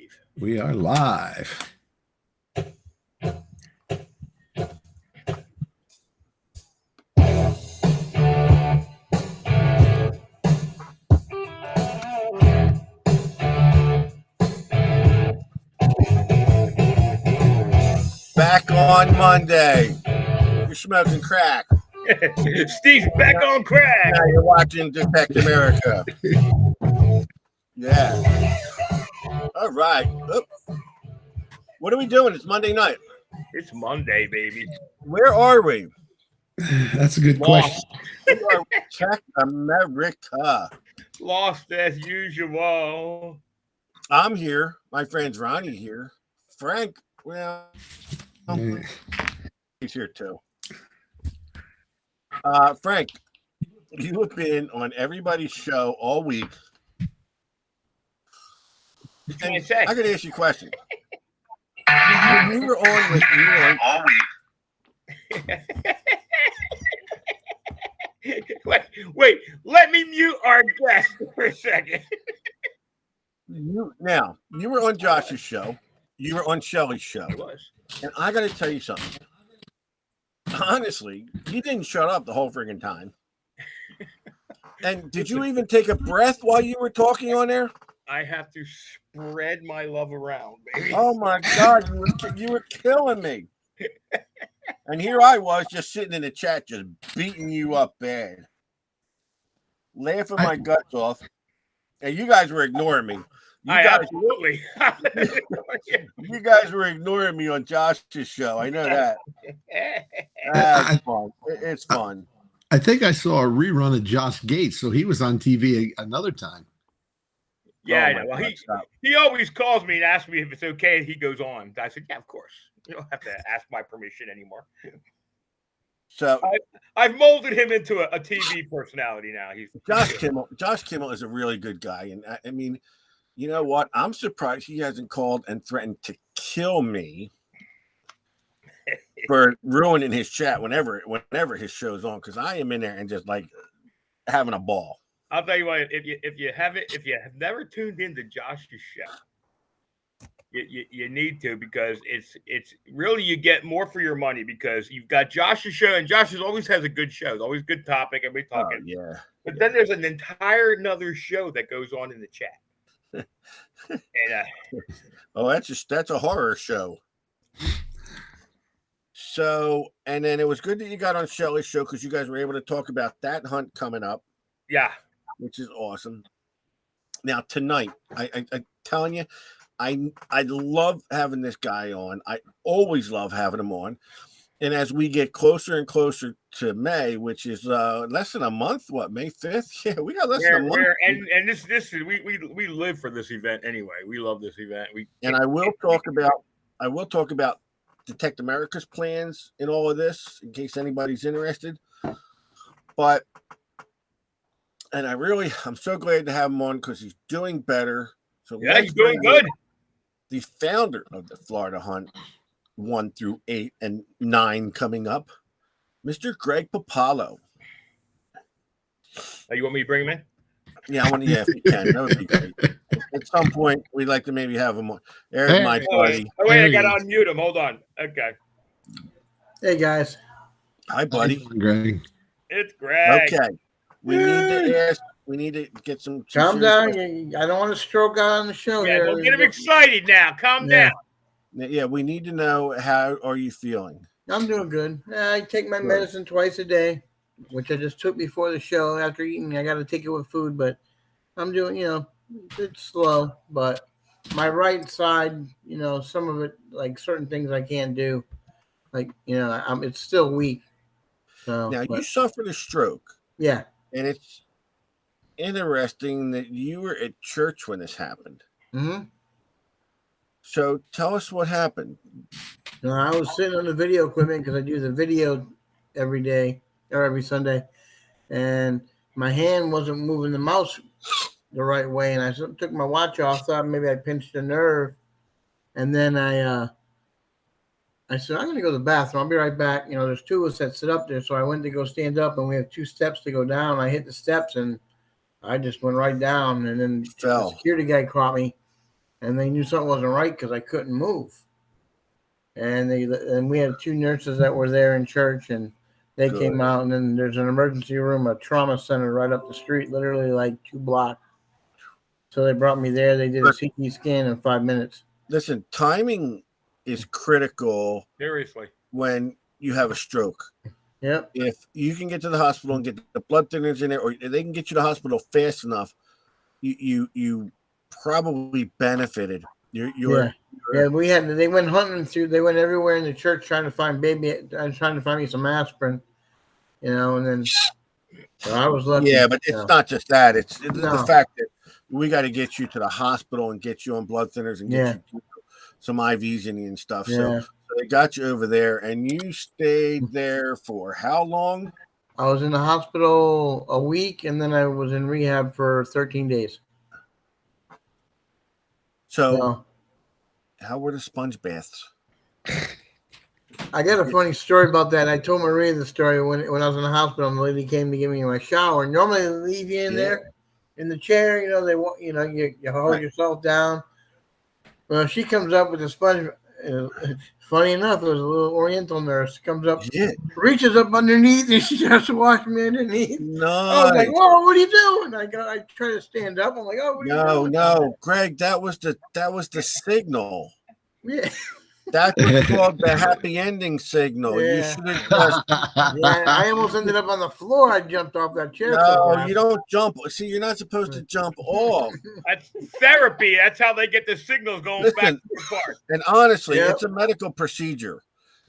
live. We are live. Back on Monday. You're smoking crack. Steve's back on crack. Now you're watching Detect America. Yeah. All right. Oop. What are we doing? It's Monday night. It's Monday, baby. Where are we? That's a good question. We are Tech America. Lost as usual. I'm here. My friend's Ronnie here. Frank, well, he's here too. Frank, you have been on everybody's show all week. And I got to ask you a question. When you were on with me all week. Wait, let me mute our guest for a second. You were on Josh's show. You were on Shelly's show. I was. And I got to tell you something. Honestly, you didn't shut up the whole friggin' time. And did you even take a breath while you were talking on there? I have to spread my love around, baby. Oh my God, you were killing me. And here I was just sitting in the chat, just beating you up bad, laughing my guts off. And you guys were ignoring me. Absolutely. You guys were ignoring me on Josh's show. I know that. That's fun. It's fun. I think I saw a rerun of Josh Gates, so he was on TV another time. Yeah, I know. Well, he always calls me and asks me if it's okay. He goes on. I said, yeah, of course. You don't have to ask my permission anymore. So I've molded him into a TV personality now. Josh Kimmel is a really good guy, and I mean, you know what? I'm surprised he hasn't called and threatened to kill me for ruining his chat whenever his show's on, because I am in there and just like having a ball. I'll tell you what, if you have never tuned into Josh's show, you need to, because it's really, you get more for your money, because you've got Josh's show, and Josh always has a good show. It's always good topic, and we talking. Oh, yeah. But then there's an entire another show that goes on in the chat. And that's a horror show. So, and then it was good that you got on Shelly's show, because you guys were able to talk about that hunt coming up. Yeah. Which is awesome. Now tonight, I'm telling you, I love having this guy on. I always love having him on. And as we get closer and closer to May, which is less than a month, May 5th? Yeah, we got less than a month. And this we live for this event anyway. We love this event. I will talk about Detect America's plans in all of this, in case anybody's interested. I'm so glad to have him on, because he's doing better. So yeah, he's doing good. The founder of the Florida Hunt 1 through 8 and 9 coming up, Mr. Greg Papalo. You want me to bring him in? Yeah, if you can. That would be great. At some point, we'd like to maybe have him on. There's my buddy. Oh, wait, I got to unmute him. Hold on. Okay. Hey, guys. Hi, buddy. Greg. It's Greg. Okay. We need to get some. Calm down. I don't want to stroke out on the show here. Don't get him excited now. Calm down. Yeah, we need to know, how are you feeling? I'm doing good. I take my medicine twice a day, which I just took before the show. After eating, I got to take it with food, but I'm doing, it's slow. But my right side, some of it, like certain things I can't do, like, it's still weak. So you suffered a stroke. Yeah. And it's interesting that you were at church when this happened. Mm-hmm. So tell us what happened. I was sitting on the video equipment, because I do the video every day or every Sunday, and my hand wasn't moving the mouse the right way, and I took my watch off, thought maybe I pinched a nerve, and then I said, I'm going to go to the bathroom. I'll be right back. There's two of us that sit up there, so I went to go stand up, and we have 2 steps to go down. I hit the steps, and I just went right down, and then the security guy caught me. and they knew something wasn't right because I couldn't move. And we had 2 nurses that were there in church, and they Good. came out. And then there's an emergency room, a trauma center right up the street, literally like 2 blocks. So they brought me there. They did a CT scan in 5 minutes. Listen, timing is critical Seriously. when you have a stroke. Yep. If you can get to the hospital and get the blood thinners in there, or they can get you to the hospital fast enough, you probably benefited. Yeah, we had. They went hunting through. They went everywhere in the church trying to find trying to find me some aspirin, and then so I was lucky. Yeah, but it's not just that. It's No. the fact that we got to get you to the hospital and get you on blood thinners and get you some IVs in you and stuff. Yeah. So they got you over there, and you stayed there for how long? I was in the hospital a week, and then I was in rehab for 13 days. So, how were the sponge baths? I got a funny story about that. I told Maria the story when I was in the hospital, and the lady came to give me my shower. Normally, they leave you in there in the chair. They want you hold yourself down. Well, she comes up with a sponge. Funny enough, it was a little Oriental nurse comes up, reaches up underneath, and she starts to wash me underneath. No, I was like, "Whoa, what are you doing?" I try to stand up. I'm like, "Oh, what are you doing?" No, Greg, that was the signal. Yeah. That's what's called the happy ending signal. Yeah. You should have just. Yeah, I almost ended up on the floor. I jumped off that chair. No, you don't jump. See, you're not supposed to jump off. That's therapy. That's how they get the signals going back and forth. And honestly, it's a medical procedure.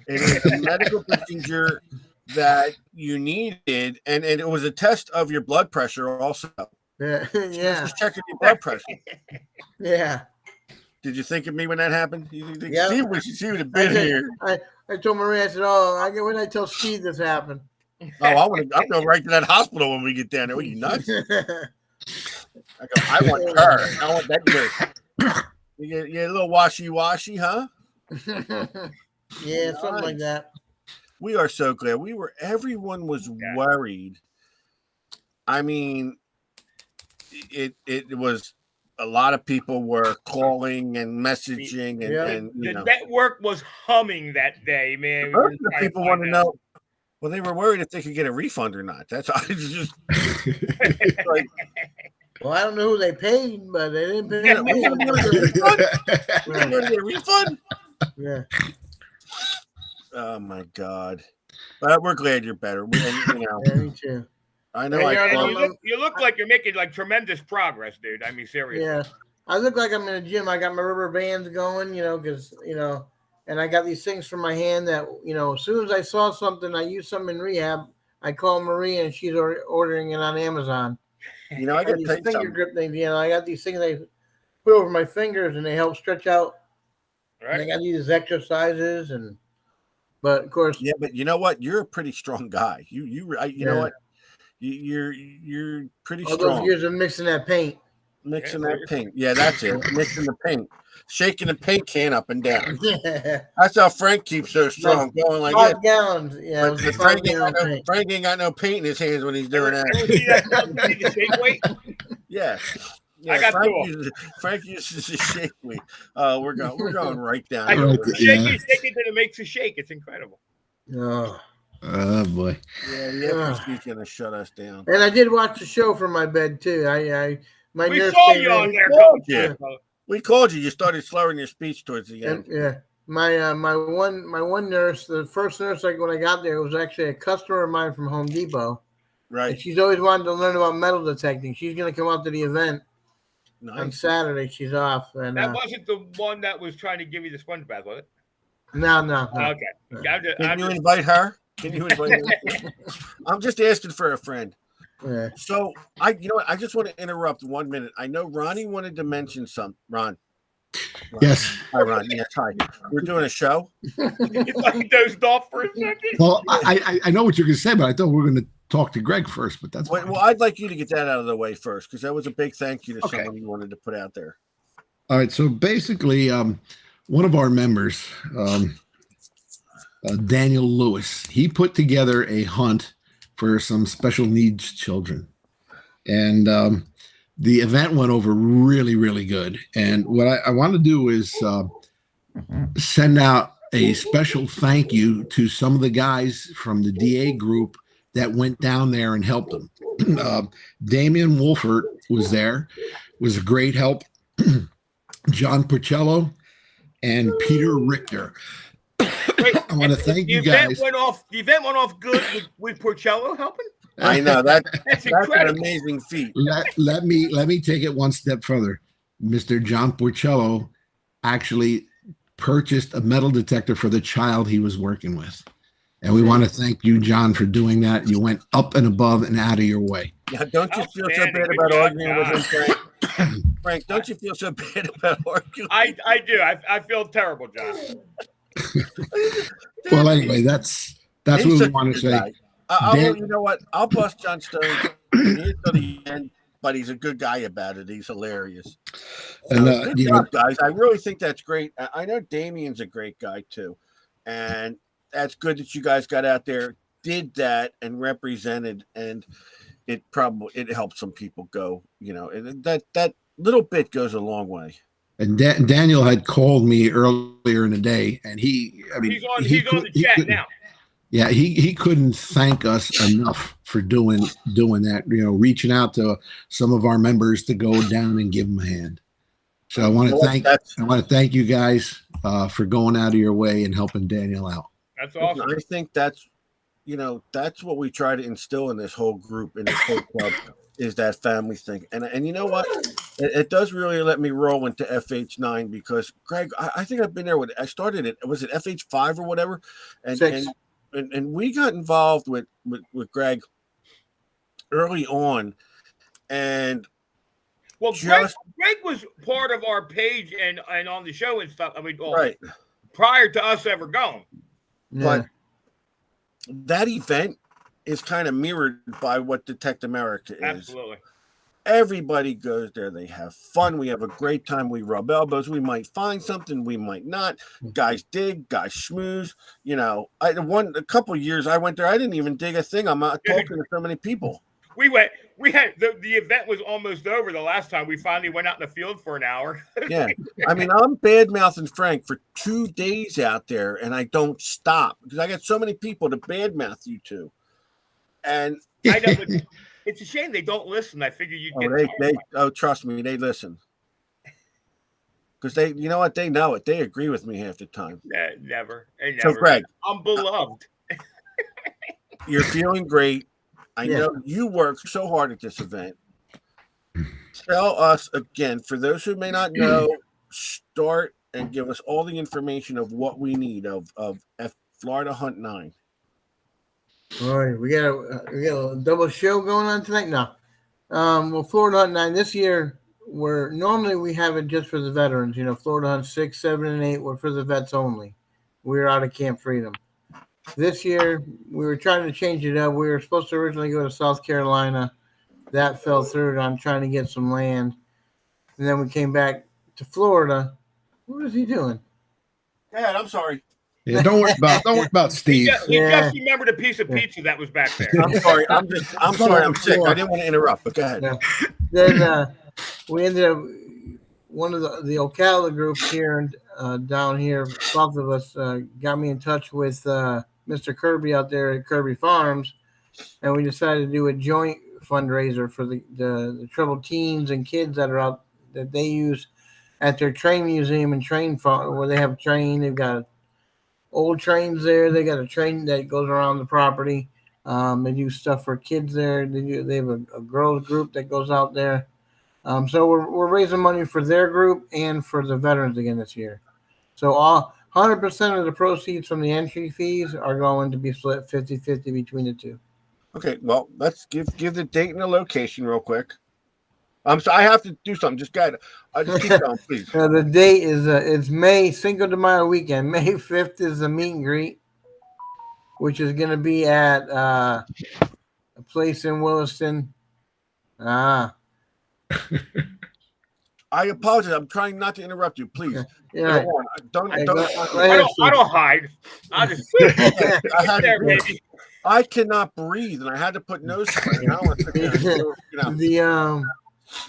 It is a medical procedure that you needed, and it was a test of your blood pressure also. Yeah. Just checking your blood pressure. Yeah. Did you think of me when that happened? You think Yeah. Steve would have been here. I told Maria, I said, when I tell Steve this happened. I'm going right to that hospital when we get down there. Are you nuts? I want her. I want that nurse. You get a little washy, huh? Yeah, something like that. We are so glad. Everyone was worried. I mean, it was a lot of people were calling and messaging and the network was humming that day, man. People want to know. Well, they were worried if they could get a refund or not. That's all. It's just like, well, I don't know who they paid, but they didn't pay. A refund? Yeah. Oh my God! But we're glad you're better. Yeah, me too. I know. You look like you're making tremendous progress, dude. I mean, seriously. Yeah, I look like I'm in a gym. I got my rubber bands going, because and I got these things for my hand that as soon as I saw something, I used some in rehab. I call Maria, and she's ordering it on Amazon. I got these finger grip things. I got these things they put over my fingers, and they help stretch out. Right. And I got these exercises, but of course, yeah. But you know what? You're a pretty strong guy. You know what? You're pretty strong. All those years of mixing that paint. Yeah, that's it. Mixing the paint. Shaking the paint can up and down. Yeah. That's how Frank keeps so strong. Going like 5 gallons. Yeah. But Frank ain't got no paint in his hands when he's doing that. The shake weight? Yeah. I got Frank uses the shake weight. We're going right down. Shaking till it makes a shake. It's incredible. Oh boy. Yeah, he's gonna shut us down. And I did watch the show from my bed too. We saw you on there. We called you. You started slurring your speech towards the end. Yeah. My one nurse, the first nurse when I got there, was actually a customer of mine from Home Depot. Right. And she's always wanted to learn about metal detecting. She's gonna come out to the event on Saturday. She's off. And that wasn't the one that was trying to give you the sponge bath, was it? No. Okay. Can you invite her? I'm just asking for a friend. Yeah. So I just want to interrupt 1 minute. I know Ronnie wanted to mention something. Ron. Yes. Hi, Ron. Yes, hi. We're doing a show. He dozed off for a second. Well, I know what you're going to say, but I thought we were going to talk to Greg first. But that's fine. Well, I'd like you to get that out of the way first, because that was a big thank you to someone you wanted to put out there. All right. So basically, one of our members, Daniel Lewis, he put together a hunt for some special needs children. And the event went over really, really good. And what I want to do is send out a special thank you to some of the guys from the DA group that went down there and helped them. Damian Wolfert was there, was a great help. John Porcello and Peter Richter. Wait, I want to thank you guys. The event went off good with Porcello helping. I know that's That's an incredible. amazing feat. Let me take it one step further. Mr. John Porcello actually purchased a metal detector for the child he was working with. And we want to thank you, John, for doing that. You went up and above and out of your way. Yeah, don't you feel so Outstanding. bad Good about job, arguing with him, John. Frank? Frank, don't you feel so bad about arguing? I do. I feel terrible, John. Well, anyway, that's He's what we such a want to good say. guy. Dan- You know what? I'll bust John Stone here till the end, but he's a good guy about it. He's hilarious. And, So, good you job, know- guys. I really think that's great. I know Damien's a great guy too, and that's good that you guys got out there, did that, and represented, and it helped some people go. You know, and that little bit goes a long way. And Daniel had called me earlier in the day, and he's on the chat now. Yeah, he couldn't thank us enough for doing that. You know, reaching out to some of our members to go down and give them a hand. So I want to thank you guys for going out of your way and helping Daniel out. That's awesome. I think that's what we try to instill in this whole group, in this whole club, is that family thing. And you know what? It does really let me roll into FH9 because Greg, I think I've been there I started it. Was it FH5 or whatever? And we got involved with Greg early on. And well, Greg was part of our page and on the show and stuff. I mean, right prior to us ever going. Yeah. But that event is kind of mirrored by what Detect America is. Absolutely. Everybody goes there. They have fun. We have a great time. We rub elbows. We might find something. We might not. Guys dig. Guys schmooze. You know, a couple of years I went there. I didn't even dig a thing. I'm not talking to so many people. We had the event was almost over the last time. We finally went out in the field for an hour. Yeah. I mean, I'm bad mouthing Frank for 2 days out there, and I don't stop because I got so many people to bad mouth you two. And I know, but it's a shame they don't listen. I figure you'd get trust me, they listen. Because you know what? They know it. They agree with me half the time. Never. So, Greg, I'm beloved. You're feeling great. I know you worked so hard at this event. Tell us again, for those who may not know, start and give us all the information of what we need of Florida Hunt 9. All right, we got a double show going on tonight. No, well, Florida Hunt 9 this year. Normally we have it just for the veterans. You know, Florida Hunt 6, 7, and 8 were for the vets only. We're out of Camp Freedom. This year we were trying to change it up. We were supposed to originally go to South Carolina. That fell through on trying to get some land, and then we came back to Florida. What is he doing? Dad, I'm sorry. Yeah, don't worry about Steve. He just remembered a piece of pizza that was back there. I'm sorry. I'm sorry. I'm sick. I didn't want to interrupt, but go ahead. Yeah. Then we ended up one of the Ocala groups here down here south of us got me in touch with Mr. Kirby out there at Kirby Farms, and we decided to do a joint fundraiser for the troubled teens and kids that are out that they use at their train museum and train farm where they have a train. They've got old trains there. They got a train that goes around the property. They do stuff for kids there. They have a girls group that goes out there. So we're raising money for their group and for the veterans again this year. So 100% of the proceeds from the entry fees are going to be split 50-50 between the two. Okay, well, let's give the date and the location real quick. So I have to do something. Just keep going, please. The date is it's May Cinco de Mayo weekend. May 5th is the meet and greet, which is going to be at a place in Williston. I apologize. I'm trying not to interrupt you. Please. Yeah. I don't hide. I just baby. I cannot breathe, and I had to put nose spray. I don't want to,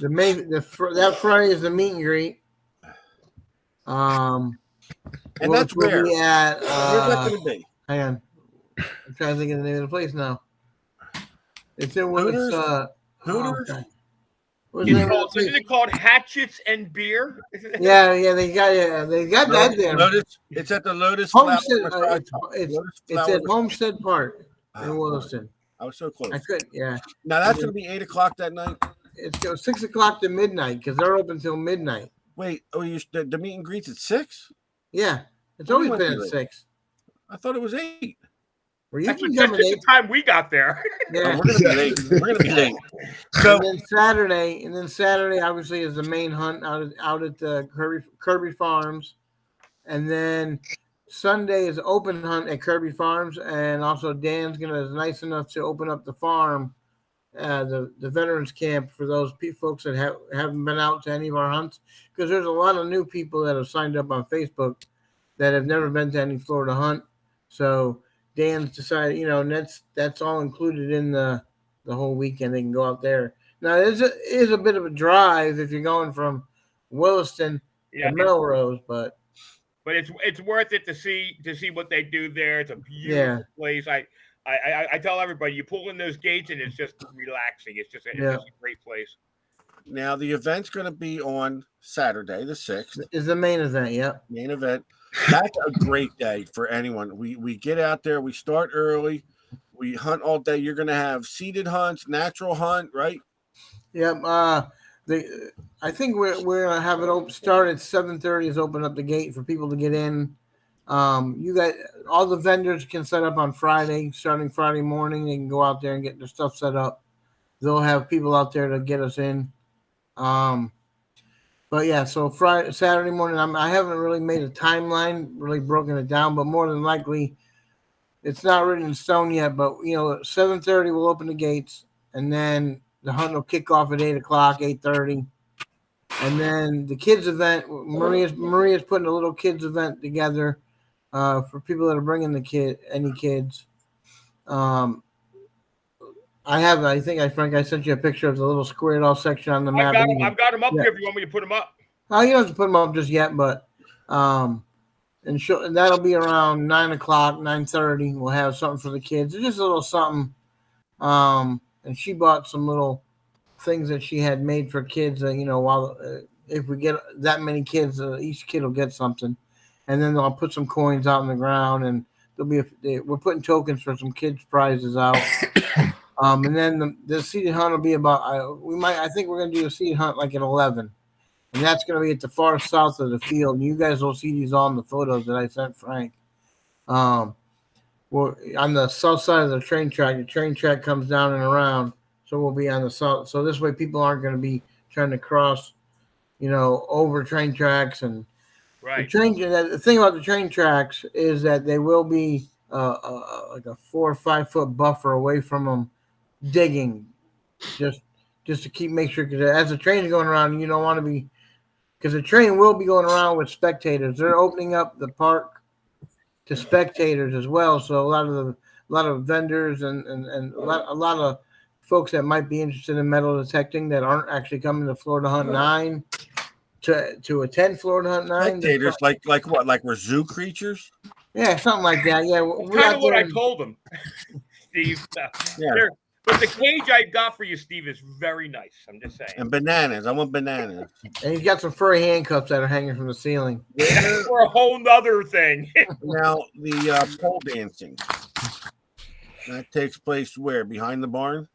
That Friday is the meet and greet. And We'll that's where. be at. Where's that going to be? Hang on, I'm trying to think of the name of the place now. It's in Hooters? Hooters. Hooters? What's the name of the Isn't place? it called Hatchets and Beer? Yeah, they got that there. Lotus. It's at the Lotus Homestead. Flower. It's Flower- at Homestead Park in Oh, Williston. I was so close. I could, yeah. Now that's going to be 8:00 that night. It's 6 o'clock to midnight because they're open till midnight. Wait, the meet and greets at 6? Yeah, it's Well, we always might been be at late. 6. I thought it was 8. Were you That's can what come that's at the 8? time we got there. Yeah. We're going to be late. We're going to be late. So And then Saturday obviously is the main hunt out at the Kirby Farms, and then Sunday is open hunt at Kirby Farms, and also Dan's is nice enough to open up the farm, the veterans camp for those folks that haven't been out to any of our hunts, because there's a lot of new people that have signed up on Facebook that have never been to any Florida hunt. So Dan's decided, and that's all included in the whole weekend. They can go out there. Now it is a bit of a drive if you're going from Williston Yeah, to Melrose, but but it's worth it to see what they do there. It's a beautiful place. I tell everybody, you pull in those gates and it's just relaxing. It's just a great place. now the event's going to be on Saturday, the 6th. is the main event. Yep. Main event. That's a great day for anyone. We get out there. We start early. We hunt all day. You're going to have seated hunts, natural hunt, right? Yep. I think we're gonna have it start at 7:30. Is open up the gate for people to get in. You got all the vendors can set up on Friday, starting Friday morning. They can go out there and get their stuff set up. They'll have people out there to get us in. But yeah, so Saturday morning, I haven't really made a timeline, really broken it down, but more than likely, it's not written in stone yet. But 7:30 we'll open the gates, and then the hunt will kick off at 8 o'clock, 8:30, and then the kids event. Maria's putting a little kids event together for people that are bringing any kids. I think Frank, I sent you a picture of the little squared off section on the map. I've got them up here if you want me to put them up. Oh, you don't have to put them up just yet, but and that'll be around 9 o'clock, 9:30. We'll have something for the kids. It's just a little something. And she bought some little things that she had made for kids. While if we get that many kids, each kid will get something, and then I'll put some coins out on the ground, and we're putting tokens for some kids' prizes out. And then the seated hunt will be about. I think we're gonna do a seated hunt like at 11. And that's going to be at the far south of the field. And you guys will see these all in the photos that I sent Frank. Well, on the south side of the train track comes down and around. So we'll be on the south. So this way people aren't going to be trying to cross, over train tracks. And right. The thing about the train tracks is that they will be like a 4 or 5 foot buffer away from them digging. Just to make sure, because as the train's going around, you don't want to be, because the train will be going around with spectators. They're opening up the park to spectators as well. So a lot of vendors and a lot of folks that might be interested in metal detecting that aren't actually coming to Florida Hunt 9 to attend Florida Hunt 9. Spectators, like what? Like we're zoo creatures? Yeah, something like that. Yeah, kind of what I told them, Steve. Yeah. But the cage I got for you, Steve, is very nice. I'm just saying. And bananas. I want bananas. And he's got some furry handcuffs that are hanging from the ceiling. For a whole nother thing. Now, the pole dancing. That takes place where? Behind the barn?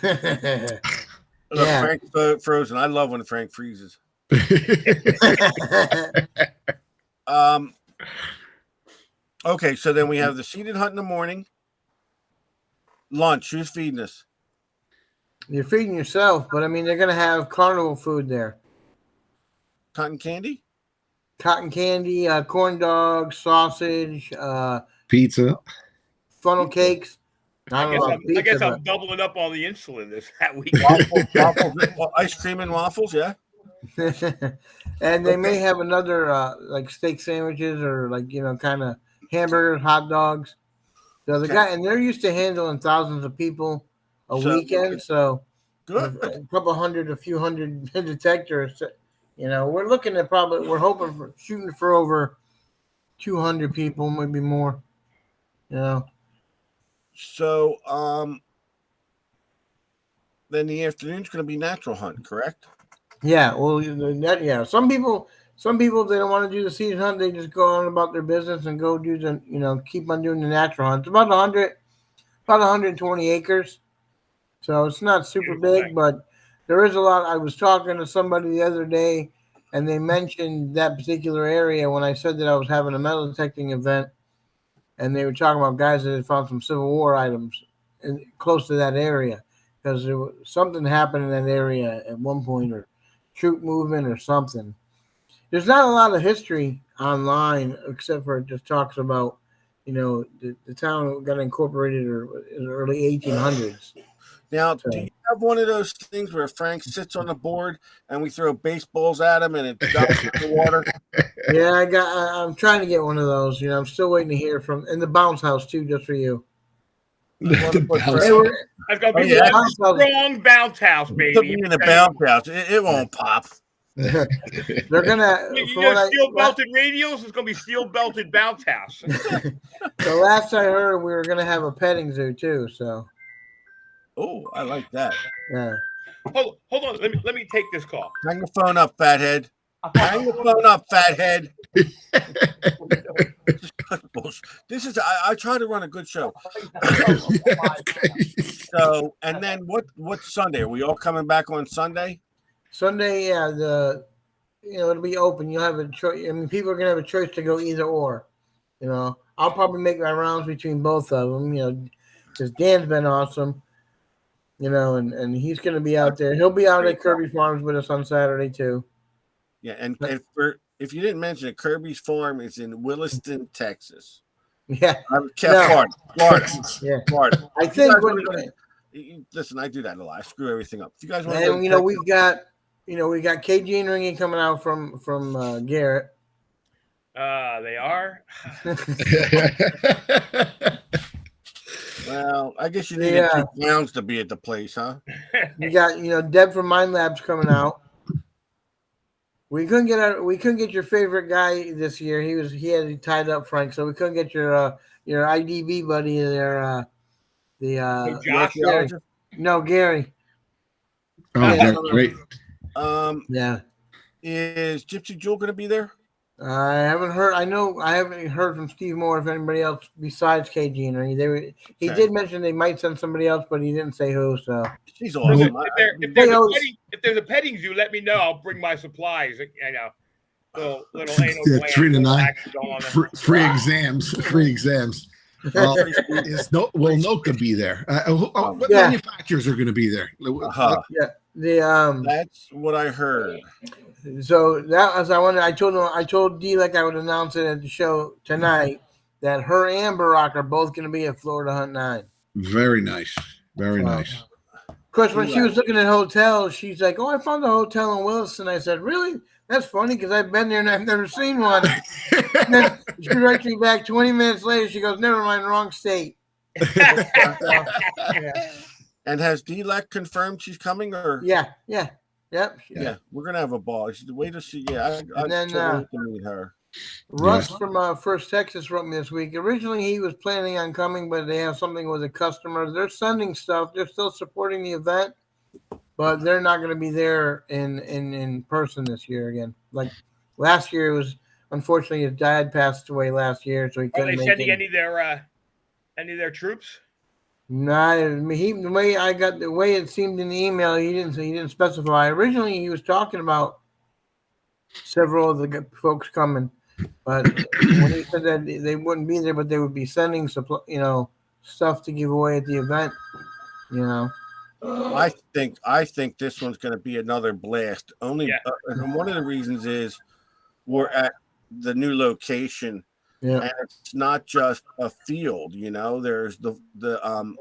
Yeah. Frank frozen. I love when Frank freezes. Okay, so then we have the seated hunt in the morning. Lunch. Who's feeding us? You're feeding yourself, but I mean, they're going to have carnival food there. Cotton candy? Cotton candy, corn dogs, sausage, Pizza. funnel cakes. I guess I'm doubling up on the insulin that week. Waffles, ice cream and waffles, yeah. And they may have another like steak sandwiches or kind of hamburgers, hot dogs. So and they're used to handling thousands of people a weekend. So Good. a couple hundred, a few hundred detectors. You know, we're looking at we're hoping for shooting for over 200 people, maybe more. You know. So, then the afternoon's going to be natural hunt, correct? Yeah, well, yeah. Some people they don't want to do the season hunt. They just go on about their business and go do keep on doing the natural hunt. It's about 120 acres, so it's not super big, but there is a lot. I was talking to somebody the other day, and they mentioned that particular area when I said that I was having a metal detecting event, and they were talking about guys that had found some Civil War items close to that area because there was something happened in that area at one point, or troop movement or something. There's not a lot of history online except for it just talks about, the town got incorporated in the early 1800s. Now, do you have one of those things where Frank sits on the board and we throw baseballs at him and it drops in the water? Yeah, I'm trying to get one of those. I'm still waiting to hear in the bounce house too, just for you. That's gonna be a strong bounce house, baby. Put me in the bounce house. It won't pop. They're gonna steel belted radials. It's gonna be steel belted bounce house. The last I heard, we were gonna have a petting zoo too. So. Oh, I like that. Yeah. Hold on. Let me take this call. Hang the phone up, fathead. Hang the phone up, fathead. This is I try to run a good show. So, and then what's Sunday? Are we all coming back on Sunday? Sunday, yeah. It'll be open. You'll have a choice. I mean, people are gonna have a choice to go either or. I'll probably make my rounds between both of them. Because Dan's been awesome. And he's going to be out there. He'll be out at Kirby Farms with us on Saturday too. Yeah, and if you didn't mention it, Kirby's Farm is in Williston, Texas. Yeah, Florida. Yeah, Florida. I think. Listen, I do that a lot. I screw everything up. If you guys want, and we got KG and Ringy coming out from Garrett. They are. Well, I guess you needed 2 clowns to be at the place, huh? You got Deb from Mind Labs coming out. We couldn't get your favorite guy this year. He had tied up, Frank, so we couldn't get your IDB buddy there. Josh. Gary. No, Gary. Oh, that's great. Yeah. Is Gypsy Jewel going to be there? I haven't heard. I haven't heard from Steve Moore if anybody else besides KG and Ernie. He did mention they might send somebody else, but he didn't say who. So she's awesome. If there's a petting zoo, let me know. I'll bring my supplies. Little anal 3 to 9 free exams. Note could be there. What manufacturers are going to be there? Yeah, that's what I heard. So that as I told D like I would announce it at the show tonight that her and Barack are both going to be at Florida Hunt 9. Very nice. Very nice. Of course, when she was looking at hotels, she's like, "Oh, I found a hotel in Williston." I said, "Really? That's funny because I've been there and I've never seen one." And then she writes me back 20 minutes later. She goes, "Never mind, wrong state." And has D-Lec confirmed she's coming? Or Yep. Yeah, we're gonna have a ball. Wait till she. Yeah, I to meet her. Russ from First Texas wrote me this week. Originally, he was planning on coming, but they have something with a customer. They're sending stuff. They're still supporting the event, but they're not going to be there in person this year again. Like last year, it was unfortunately his dad passed away last year, so he couldn't. Are they sending any of their troops? No, the way it seemed in the email, he didn't specify. Originally, he was talking about several of the folks coming, but when he said that they wouldn't be there, but they would be sending stuff to give away at the event. I think this one's going to be another blast. And one of the reasons is we're at the new location. Yeah. And it's not just a field, there's the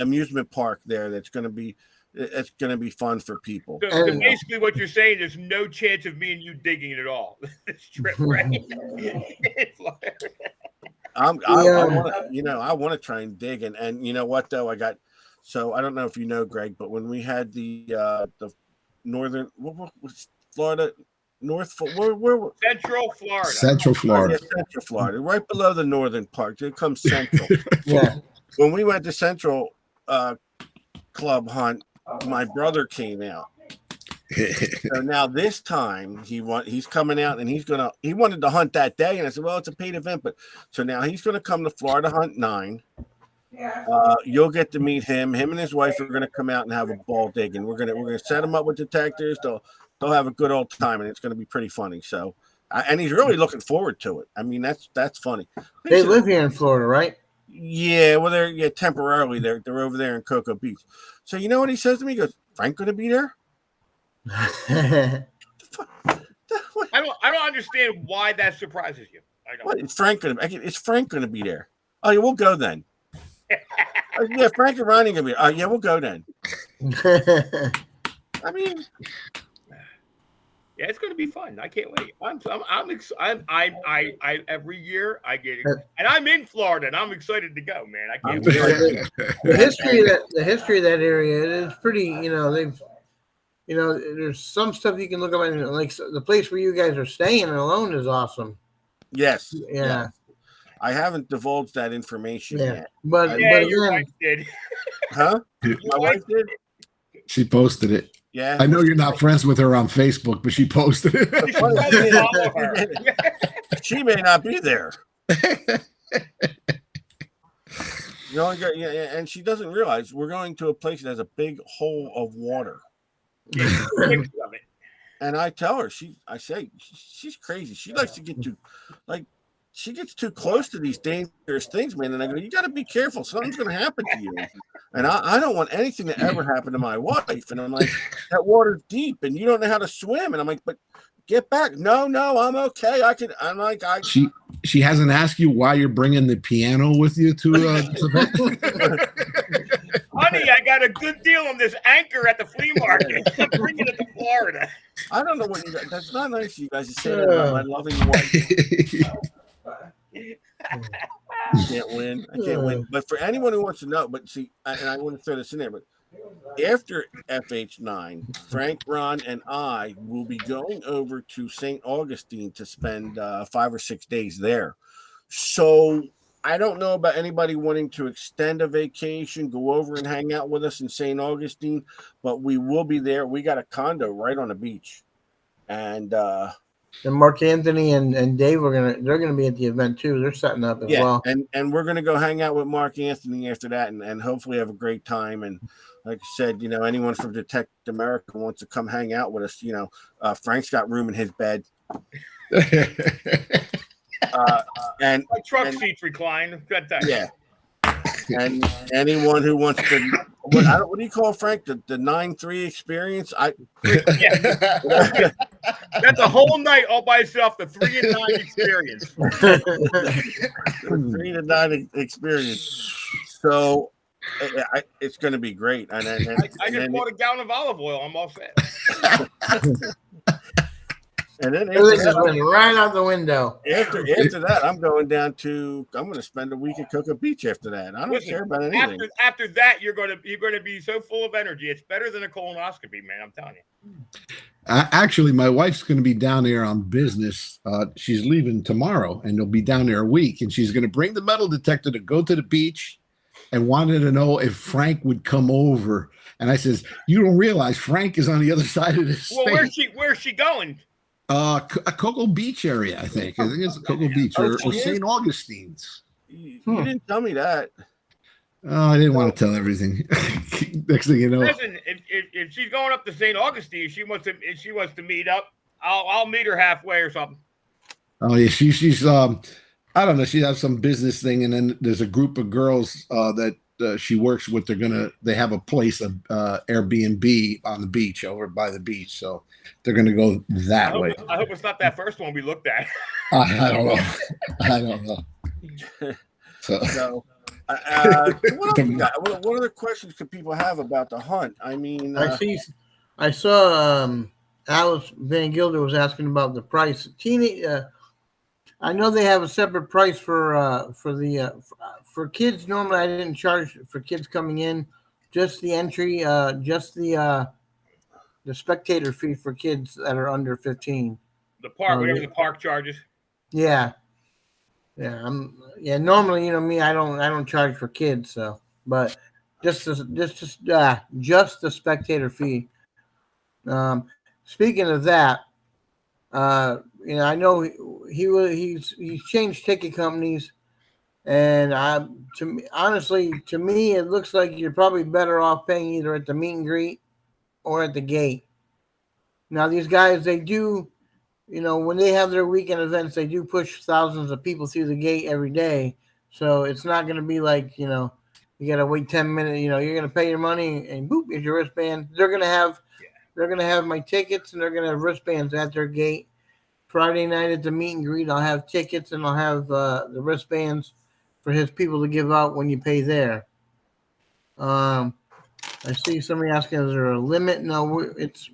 amusement park there it's going to be fun for people. So basically what you're saying, there's no chance of me and you digging it at all. This trip, right? I want to try and dig, and you know what though, I got So I don't know if you know, Greg, but when we had the northern, what was Florida, where Central Florida. Central yeah, Florida. Central Florida, right below the northern part. There comes Central. Yeah. When we went to Central Club hunt, my brother came out. So now this time he's coming out and he wanted to hunt that day, and I said, well, it's a paid event, but so now he's gonna come to Florida Hunt 9. You'll get to meet him. Him and his wife are gonna come out and have a ball digging. We're gonna set them up with detectors. They'll have a good old time, and it's gonna be pretty funny. So, and he's really looking forward to it. I mean, that's funny. They live here in Florida, right? Yeah, well, they're temporarily they're over there in Cocoa Beach. So you know what he says to me? He goes, Frank gonna be there? I don't understand why that surprises you. I don't. What is Frank gonna be there? Oh yeah, we'll go then. Yeah, Frank and Ronnie gonna be. Oh yeah, we'll go then. I mean, Yeah, it's going to be fun. I can't wait. I every year I get, and I'm in Florida, and I'm excited to go, man. I can't wait. The history of that area is pretty. There's some stuff you can look up, and like the place where you guys are staying alone is awesome. yes. Yeah. I haven't divulged that information yet. But Yeah, but your again, wife did. Huh? My wife did? She posted it. Yeah. I know you're not friends with her on Facebook, but she posted You should it. probably follow her. She may not be there. Yeah, and she doesn't realize we're going to a place that has a big hole of water. Pictures of it. And I tell her, I say she's crazy. She likes to get she gets too close to these dangerous things, man. And I go, you got to be careful. Something's going to happen to you. And I don't want anything to ever happen to my wife. And I'm like, that water's deep and you don't know how to swim. And I'm like, but get back. No, I'm okay. She hasn't asked you why you're bringing the piano with you to this event? Honey, I got a good deal on this anchor at the flea market. I'm bringing it to Florida. I don't know what you guys, that's not nice of you guys to say that about my loving wife. I can't win. But for anyone who wants to know, but see, and I want to throw this in there, but after FH9, Frank, Ron, and I will be going over to St. Augustine to spend 5 or 6 days there. So I don't know about anybody wanting to extend a vacation, go over and hang out with us in St. Augustine, but we will be there. We got a condo right on the beach. And Mark Anthony and Dave they're gonna be at the event too. They're setting up as well. And we're gonna go hang out with Mark Anthony after that and hopefully have a great time. And like I said, anyone from Detect America wants to come hang out with us, Frank's got room in his bed. And My truck seats recline. Good time. yeah. And anyone who wants to what do you call Frank? The 9-3 experience? Yeah. That's a whole night all by itself, the 3 and 9 experience. 3 to 9 experience. So it's going to be great. And I just bought a gallon of olive oil. I'm all set. And then Everything just went right out the window. After that, I'm going to spend a week at Cocoa Beach after that. I don't care about anything. After that, you're gonna be so full of energy. It's better than a colonoscopy, man. I'm telling you. Actually, my wife's going to be down there on business. She's leaving tomorrow, and they'll be down there a week. And she's going to bring the metal detector to go to the beach, and wanted to know if Frank would come over. And I says, "You don't realize Frank is on the other side of the state." Well, where's she going? A Cocoa Beach area, I think. I think it's Cocoa Beach or St. Augustine's. You didn't tell me that. Oh, I didn't want to tell everything. Next thing you know, Listen, if she's going up to St. Augustine, if she wants to meet up, I'll meet her halfway or something. Oh yeah, she's I don't know. She has some business thing, and then there's a group of girls that she works with. They have a place, Airbnb on the beach, over by the beach. So they're gonna go that way. I hope it's not that first one we looked at. I don't know. I don't know. So, what other questions could people have about the hunt? I mean, I saw Alice Van Gilder was asking about the price. I know they have a separate price for kids. Normally, I didn't charge for kids coming in just the entry, just the spectator fee for kids that are under 15. The park, Oh, whatever yeah. the park charges. Yeah. Normally, me, I don't charge for kids, so, but just the spectator fee. Speaking of that, I know he's changed ticket companies, and to me, it looks like you're probably better off paying either at the meet and greet or at the gate. Now, these guys, they do, when they have their weekend events, they do push thousands of people through the gate every day. So it's not going to be like, you got to wait 10 minutes. You're going to pay your money and boop, it's your wristband. They're going to have my tickets, and they're going to have wristbands at their gate. Friday night at the meet and greet, I'll have tickets, and I'll have the wristbands for his people to give out when you pay there. I see somebody asking, is there a limit? No, it's,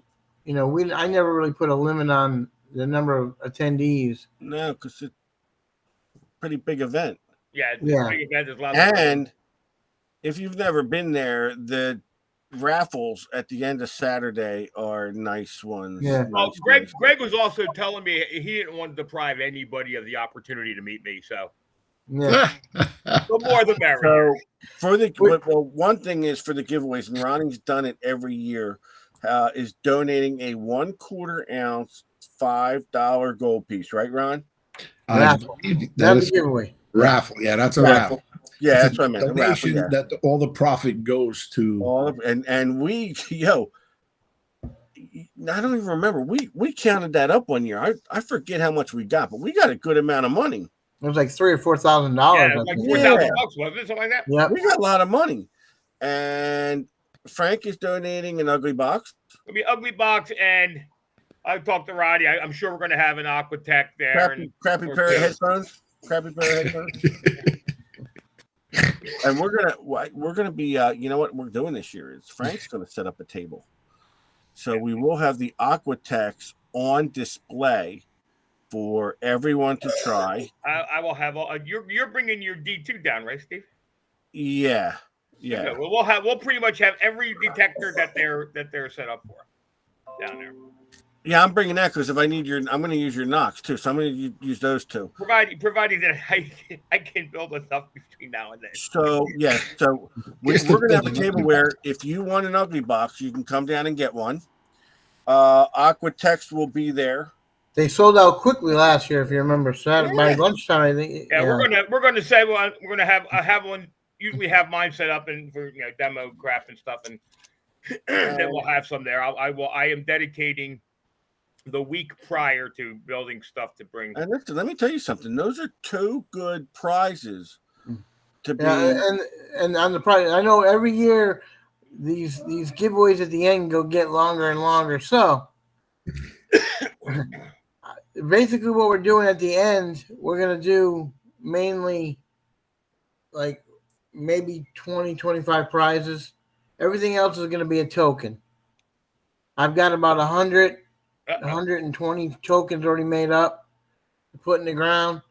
I never really put a limit on the number of attendees. No, because it's a pretty big event. Yeah, it's a big event. There's a lot of And if you've never been there, the raffles at the end of Saturday are nice ones. Yeah. Well, Greg was also telling me he didn't want to deprive anybody of the opportunity to meet me. So Yeah. the more the merrier. So one thing is for the giveaways, and Ronnie's done it every year, is donating a 1/4 ounce $5 gold piece, right, Ron? I believe that is a giveaway. raffle. Yeah, that's a raffle. Yeah, It's that's a what I meant. A donation raffle, yeah. that all the profit goes to. And we, I don't even remember. We counted that up one year. I forget how much we got, but we got a good amount of money. It was like $3,000 or $4,000. Yeah, it was like $4,000, wasn't it? Something like that. Yeah, We got a lot of money. And Frank is donating an ugly box. It'll be ugly box, and I talked to Roddy. I'm sure we're going to have an Aquatech there. Crappy pair of headphones. Crappy pair of headphones. And we're gonna be you know what we're doing this year is Frank's gonna set up a table, so we will have the Aquatechs on display for everyone to try. I will have all. You're bringing your D2 down, right, Steve? Yeah. Okay, well, we'll pretty much have every detector that they're set up for down there. Yeah, I'm bringing that because if I need I'm going to use your Knox too, so I'm going to use those two. Providing that I can build enough between now and then. So yeah, so we're going to have a table where if you want an ugly box, you can come down and get one. Aquatechs will be there. They sold out quickly last year, if you remember. Saturday by lunchtime, I think. Yeah, we're gonna say one. We're gonna have one. Usually have mine set up and for demo crap and stuff, and then we'll have some there. I am dedicating the week prior to building stuff to bring. And listen, let me tell you something. Those are two good prizes to be. And on the prize, I know every year these giveaways at the end get longer and longer. So basically, what we're doing at the end, we're gonna do mainly like maybe 20, 25 prizes. Everything else is gonna be a token. I've got about 120 tokens already made up to put in the ground.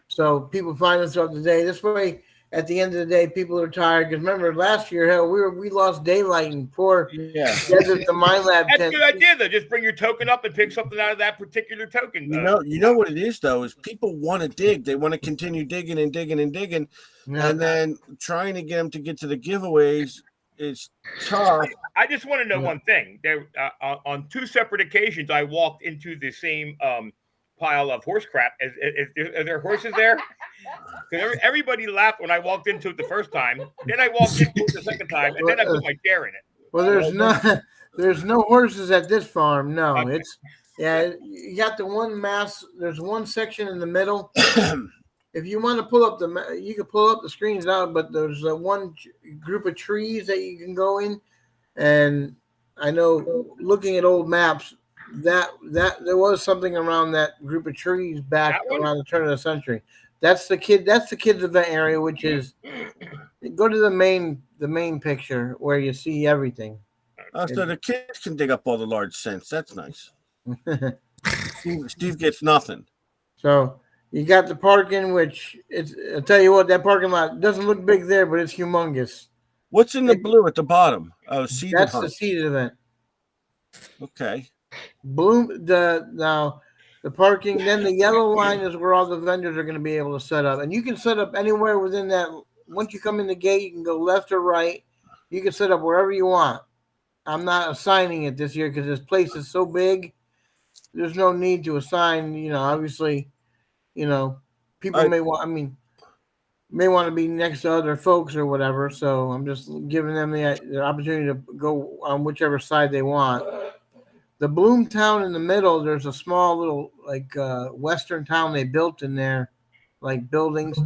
So people find us throughout the day. This way, at the end of the day, people are tired. Because remember, last year, hell, we lost daylight and poor Desert to my lab. That's a good idea, though. Just bring your token up and pick something out of that particular token. You know what it is, though, is people want to dig. They want to continue digging and digging and digging. Yeah. And then trying to get them to get to the giveaways is tough. I just want to know one thing. There, on two separate occasions, I walked into the same pile of horse crap. Are there horses there? Because everybody laughed when I walked into it the first time. Then I walked into it the second time, and then I put my chair in it. Well, there's no horses at this farm. No, okay. You got the one mass. There's one section in the middle. If you want to pull up you can pull up the screens now, but there's one group of trees that you can go in. And I know looking at old maps that there was something around that group of trees back around the turn of the century. That's the kids event area, which is go to the main picture where you see everything. So the kids can dig up all the large scents. That's nice. Steve gets nothing. So you got the parking, which I'll tell you what, that parking lot doesn't look big there, but it's humongous. What's in the blue at the bottom? Oh, seated That's the hunt. seated event. Okay. Now the parking, then the yellow line is where all the vendors are going to be able to set up, and you can set up anywhere within that. Once you come in the gate, you can go left or right. You can set up wherever you want. I'm not assigning it this year because this place is so big. There's no need to assign. Obviously, people may want. May want to be next to other folks or whatever. So I'm just giving them the opportunity to go on whichever side they want. The Bloom Town in the middle, there's a small little Western town they built in there, like buildings,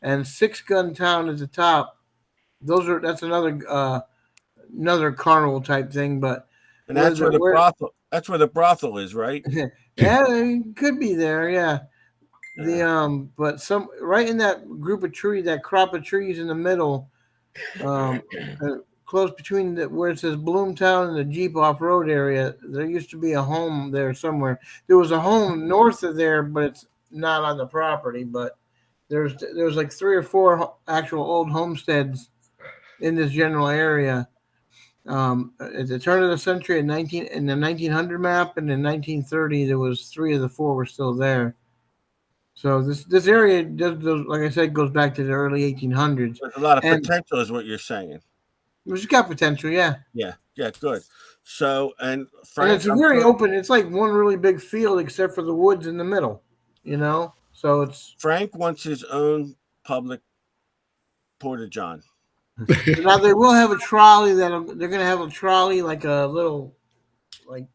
and Six Gun Town at the top. That's another carnival type thing, but And that's where the brothel. That's where the brothel is, right? Yeah, it could be there. Yeah, but right in that group of trees, that crop of trees in the middle, close between where it says Bloomtown and the Jeep off-road area, there used to be a home there somewhere. There was a home north of there, but it's not on the property. But there's like 3 or 4 actual old homesteads in this general area. At the turn of the century, in the 1900 map, and in 1930, there was 3 of the 4 were still there. So this area does, like I said, goes back to the early 1800s. There's a lot of potential, is what you're saying. It's got potential, yeah. Yeah, good. So, and Frank, it's very open. It's like one really big field, except for the woods in the middle. So it's Frank wants his own public porta john. Now they will have a trolley they're going to have a trolley, like a little, like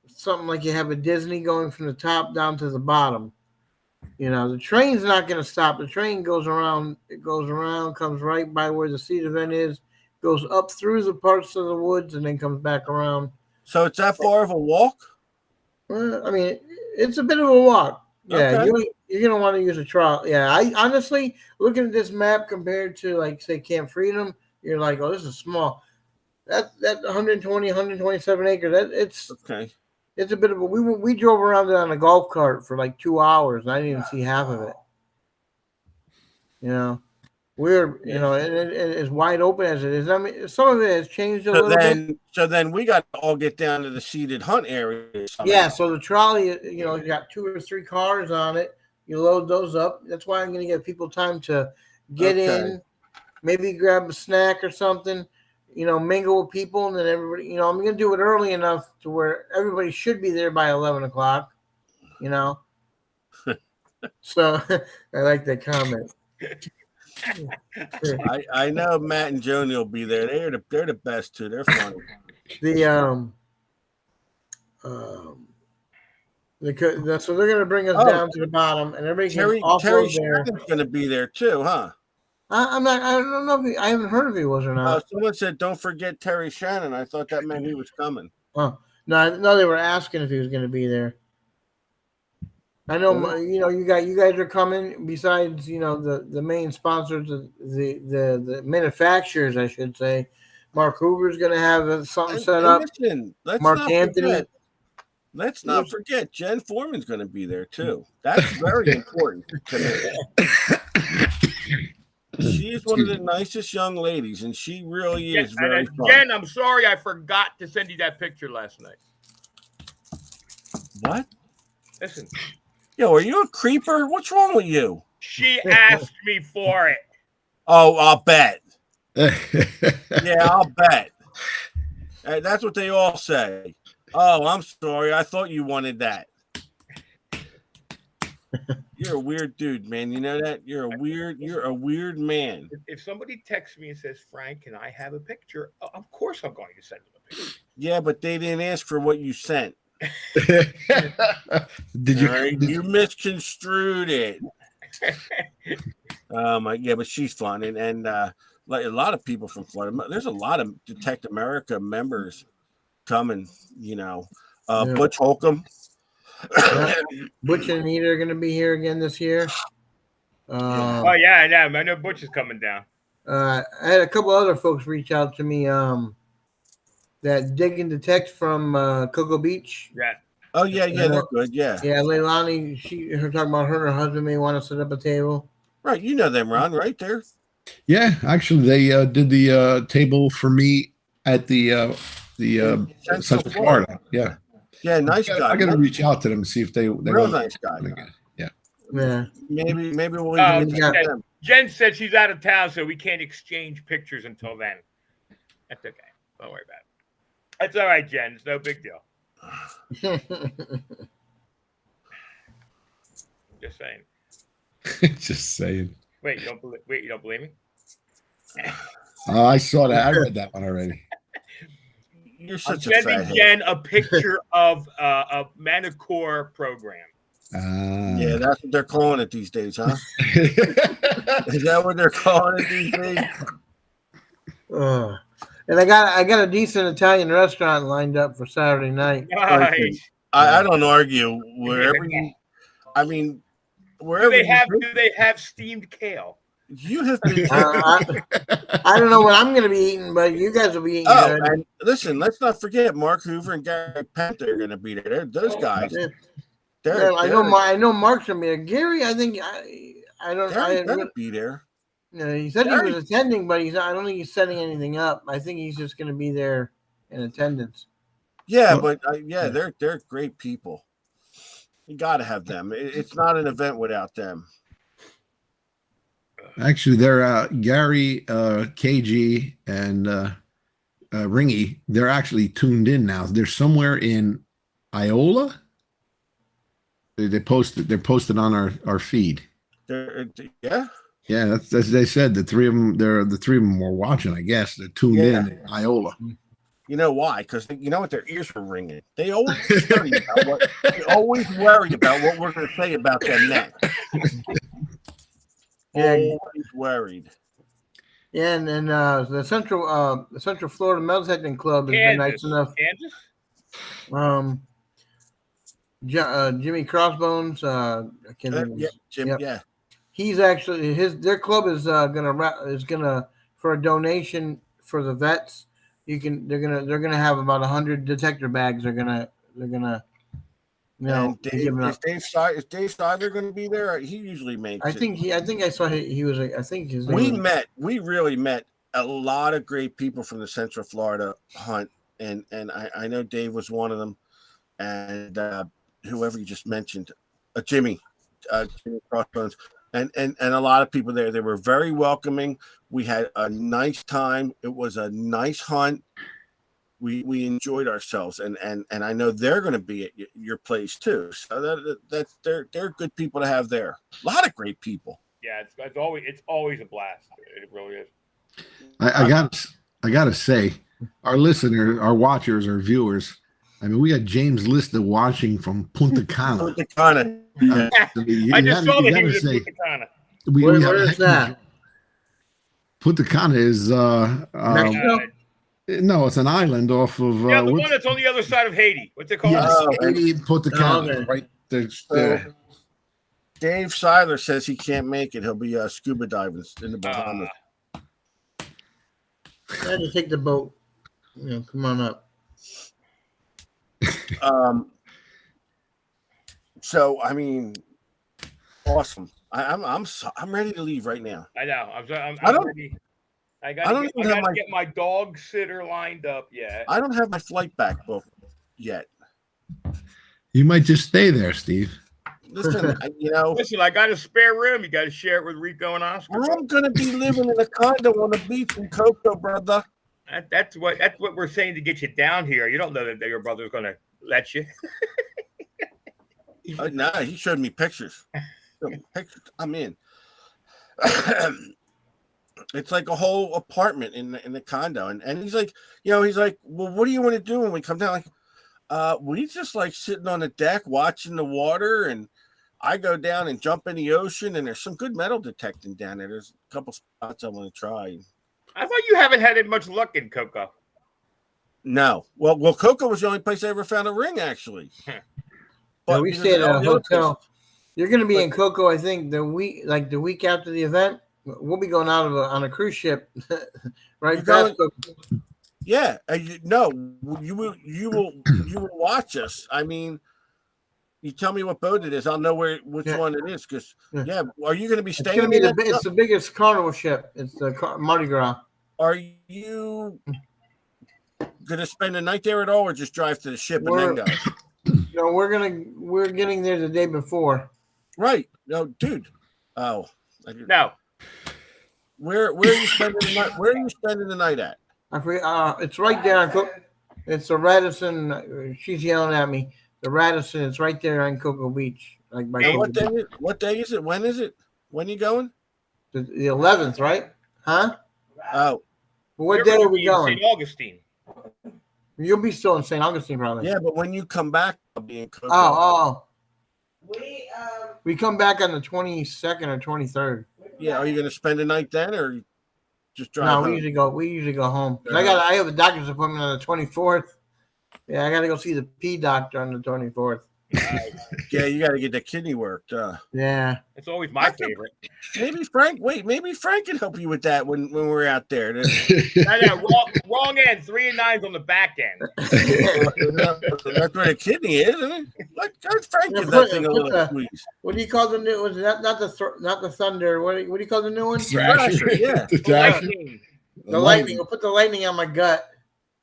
something like you have a Disney going from the top down to the bottom. The train's not going to stop. The train goes around. It goes around, comes right by where the seat event is, goes up through the parts of the woods, and then comes back around. So it's that far of a walk? It's a bit of a walk. Yeah, okay. You're going to want to use a trolley. Yeah, I honestly, looking at this map compared to, like, say, Camp Freedom, you're like, oh, this is small. That 127 acres, it's okay. It's a bit of a. We drove around it on a golf cart for like 2 hours, and I didn't even see half of it. It's wide open as it is. Some of it has changed a little bit. So then we got to all get down to the seated hunt area. Yeah, so the trolley, you got 2 or 3 cars on it. You load those up. That's why I'm going to give people time to get in, maybe grab a snack or something. Mingle with people, and then everybody, I'm going to do it early enough to where everybody should be there by 11 o'clock, So I like that comment. I know Matt and Joni will be there. They're the best too. They're funny. So they're going to bring us down to the bottom, and everybody can Terry Shannon's going to be there too, huh? I don't know if I haven't heard if he was or not. Someone said, "Don't forget Terry Shannon." I thought that meant he was coming. Oh no, they were asking if he was going to be there. I know, you guys are coming. Besides, the main sponsors, the manufacturers, I should say. Mark Hoover's going to have something set up. Listen, Mark Anthony. Let's not forget, Jen Foreman's going to be there too. That's very important to me. She is one of the nicest young ladies, and she really is very fun. Jen, I'm sorry I forgot to send you that picture last night. What? Listen. Yo, are you a creeper? What's wrong with you? She asked me for it. Oh, I'll bet. Yeah, I'll bet. That's what they all say. Oh, I'm sorry. I thought you wanted that. You're a weird dude, man. You know that? You're a weird man. If somebody texts me and says, "Frank, can I have a picture?" Of course I'm going to send them a picture. Yeah, but they didn't ask for what you sent. Did you? Right? You misconstrued it. Yeah, but she's fun, and like a lot of people from Florida. There's a lot of Detect America members coming. Butch Holcomb. Butch and Anita are going to be here again this year. Oh yeah, I know Butch is coming down. I had a couple other folks reach out to me. That Dig and Detect from Cocoa Beach. Yeah. Oh yeah, they're good. Yeah. Yeah, Leilani, her talking about her and her husband may want to set up a table. Right, you know them, Ron, right there. Yeah, actually, they did the table for me at the Central Florida. Yeah, Yeah, nice guy. I got to reach out to them and see if they Real want nice guy. again. Yeah. Yeah. Maybe we'll even you got- get them. Jen said she's out of town, so we can't exchange pictures until then. That's okay. Don't worry about it. That's all right, Jen. It's no big deal. Just saying. Just saying. Wait, you don't believe me? I saw that. I read that one already. You're I'm such a sending fathead. Jen a picture of a Manicure program. Yeah, that's what they're calling it these days, huh? Is that what they're calling it these days? And I got a decent Italian restaurant lined up for Saturday night. Nice. I don't argue wherever you. I mean, Do wherever they have steamed kale? you have been. I don't know what I'm going to be eating, but you guys will be eating. Oh, good. and listen, let's not forget Mark Hoover and Gary Panther are going to be there. Those guys. Yeah. They're, Yeah, I know Mark's going to be there. Gary, I think I don't. they're going to be there. You know, he said he was attending, but he's not. I don't think he's setting anything up. I think he's just going to be there in attendance. Yeah, but they're great people. You got to have them. It's not an event without them. Actually, they're Gary, KG, and Ringy. They're actually tuned in now. They're somewhere in Iola. They're posted on our feed. Yeah. Yeah, that's they said the three of them. The three of them were watching. I guess they're tuned in Iola. You know why? Because you know what, their ears were ringing. They always worry about what we're going to say about them next. Yeah. Always worried. Yeah, and the Central Florida Metalheading Club has been nice enough. Kansas? Jimmy Crossbones. I can't remember. Yeah, Jim. Yep. Yeah. He's actually their club is gonna for a donation for the vets. They're gonna have about 100 detector bags. They're gonna And is Dave Seiler going to be there? He usually makes. I think I saw he was. I think his. We really met a lot of great people from the Central Florida hunt, and I know Dave was one of them, and whoever you just mentioned, Jimmy Crossbones, and a lot of people there. They were very welcoming. We had a nice time. It was a nice hunt. We enjoyed ourselves, and I know they're going to be at your place too. So that's they're good people to have there. A lot of great people. Yeah, it's always a blast. It really is. I gotta say, our listeners, our watchers, our viewers. I mean, we got James Lister watching from Punta Cana. Punta Cana. I just saw that he was in Punta Cana. Where is that? Punta Cana is Mexico? no, it's an island off of the one that's on the other side of Haiti. What's it called? Yes, Haiti and Punta Cana, okay. right there. So, Dave Seiler says he can't make it. He'll be scuba diving in the Bahamas. I had to take the boat. Come on up. So I mean, awesome. I'm ready to leave right now. I know. I'm ready. I don't got even have to get my dog sitter lined up yet. I don't have my flight back booked yet. You might just stay there, Steve. Listen, Listen, I got a spare room. You got to share it with Rico and Oscar. I'm gonna be living in a condo on the beach in Cocoa, brother. That's what we're saying to get you down here. You don't know that your brother's going to let you. No, he showed me pictures. I'm in. It's like a whole apartment in the condo, and he's like, well, what do you want to do when we come down? Like, we just like sitting on the deck watching the water, and I go down and jump in the ocean, and there's some good metal detecting down there. There's a couple spots I want to try. I thought you haven't had much luck in Cocoa. No, well, Cocoa was the only place I ever found a ring, actually. But we stayed at a hotel. You're going to be in Cocoa, I think, the week after the event. We'll be going out on a cruise ship, right? Past Cocoa. Yeah, you will watch us. I mean, You tell me what boat it is. I'll know which Yeah. one it is. Because Yeah. are you going to be It's staying? gonna be in that it's the biggest carnival ship. It's the Mardi Gras. Are you going to spend the night there at all, or just drive to the ship and then go? No, we're getting there the day before. Right? No, dude. Oh, No. Where are you spending the night? Where are you spending the night at? I forget. It's right there on Cook. It's the Radisson. She's yelling at me. The Radisson. It's right there on Cocoa Beach. Like by Hey, Cocoa What day is it? When is it? When are you going? the 11th, right? Huh? Oh, What You're day gonna are we be in going? St. Augustine. You'll be still in St. Augustine, probably. yeah, but when you come back, I'll be in Cocoa. Oh. We come back on the 22nd or 23rd. Yeah, are you going to spend the night then, or just drive No, home? we usually go home. I have a doctor's appointment on the 24th. Yeah, I got to go see the P doctor on the 24th. Yeah, you got to get the kidney worked. Yeah. It's always my favorite. Maybe Frank can help you with that when we're out there. No, wrong end. 3 and 9's on the back end. That's where the kidney is, isn't it? Let Frank give that thing a little squeeze. What do you call the new? Was that not the Thunder? What do you call the new one? Thrasher, yeah. The Thrasher. The lightning. We'll put the lightning on my gut.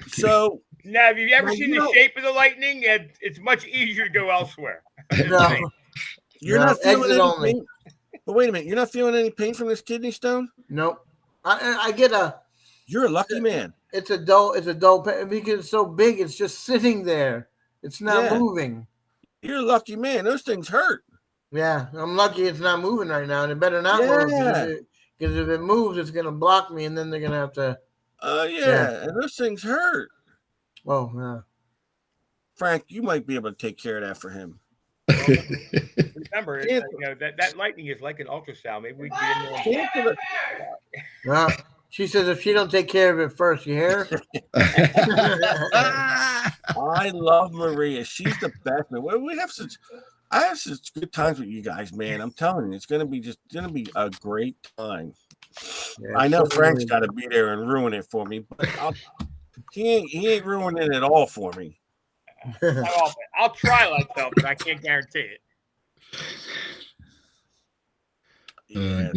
So Now, have you ever Well, seen you the know- shape of the lightning? It's much easier to go elsewhere. No. you're No, not feeling exit any only. pain. But wait a minute, you're not feeling any pain from this kidney stone? Nope. I get a. You're a lucky man. It's a dull pain because it's so big. It's just sitting there. It's not Yeah. moving. You're a lucky man. Those things hurt. Yeah, I'm lucky it's not moving right now, and it better not move Yeah. because if it moves, it's gonna block me, and then they're gonna have to. Yeah, and those things hurt. Oh, yeah. Frank, you might be able to take care of that for him. Remember, Yeah. that lightning is like an ultrasound. Maybe we can get in there. Cancel it. Well, she says if she don't take care of it first, you hear? I love Maria. She's the best, man. I have such good times with you guys, man. I'm telling you, it's gonna be a great time. Yeah, I know so Frank's weird. got to be there and ruin it for me, but he ain't ruining it all for me. Not often. I'll try myself, but I can't guarantee it. Yeah.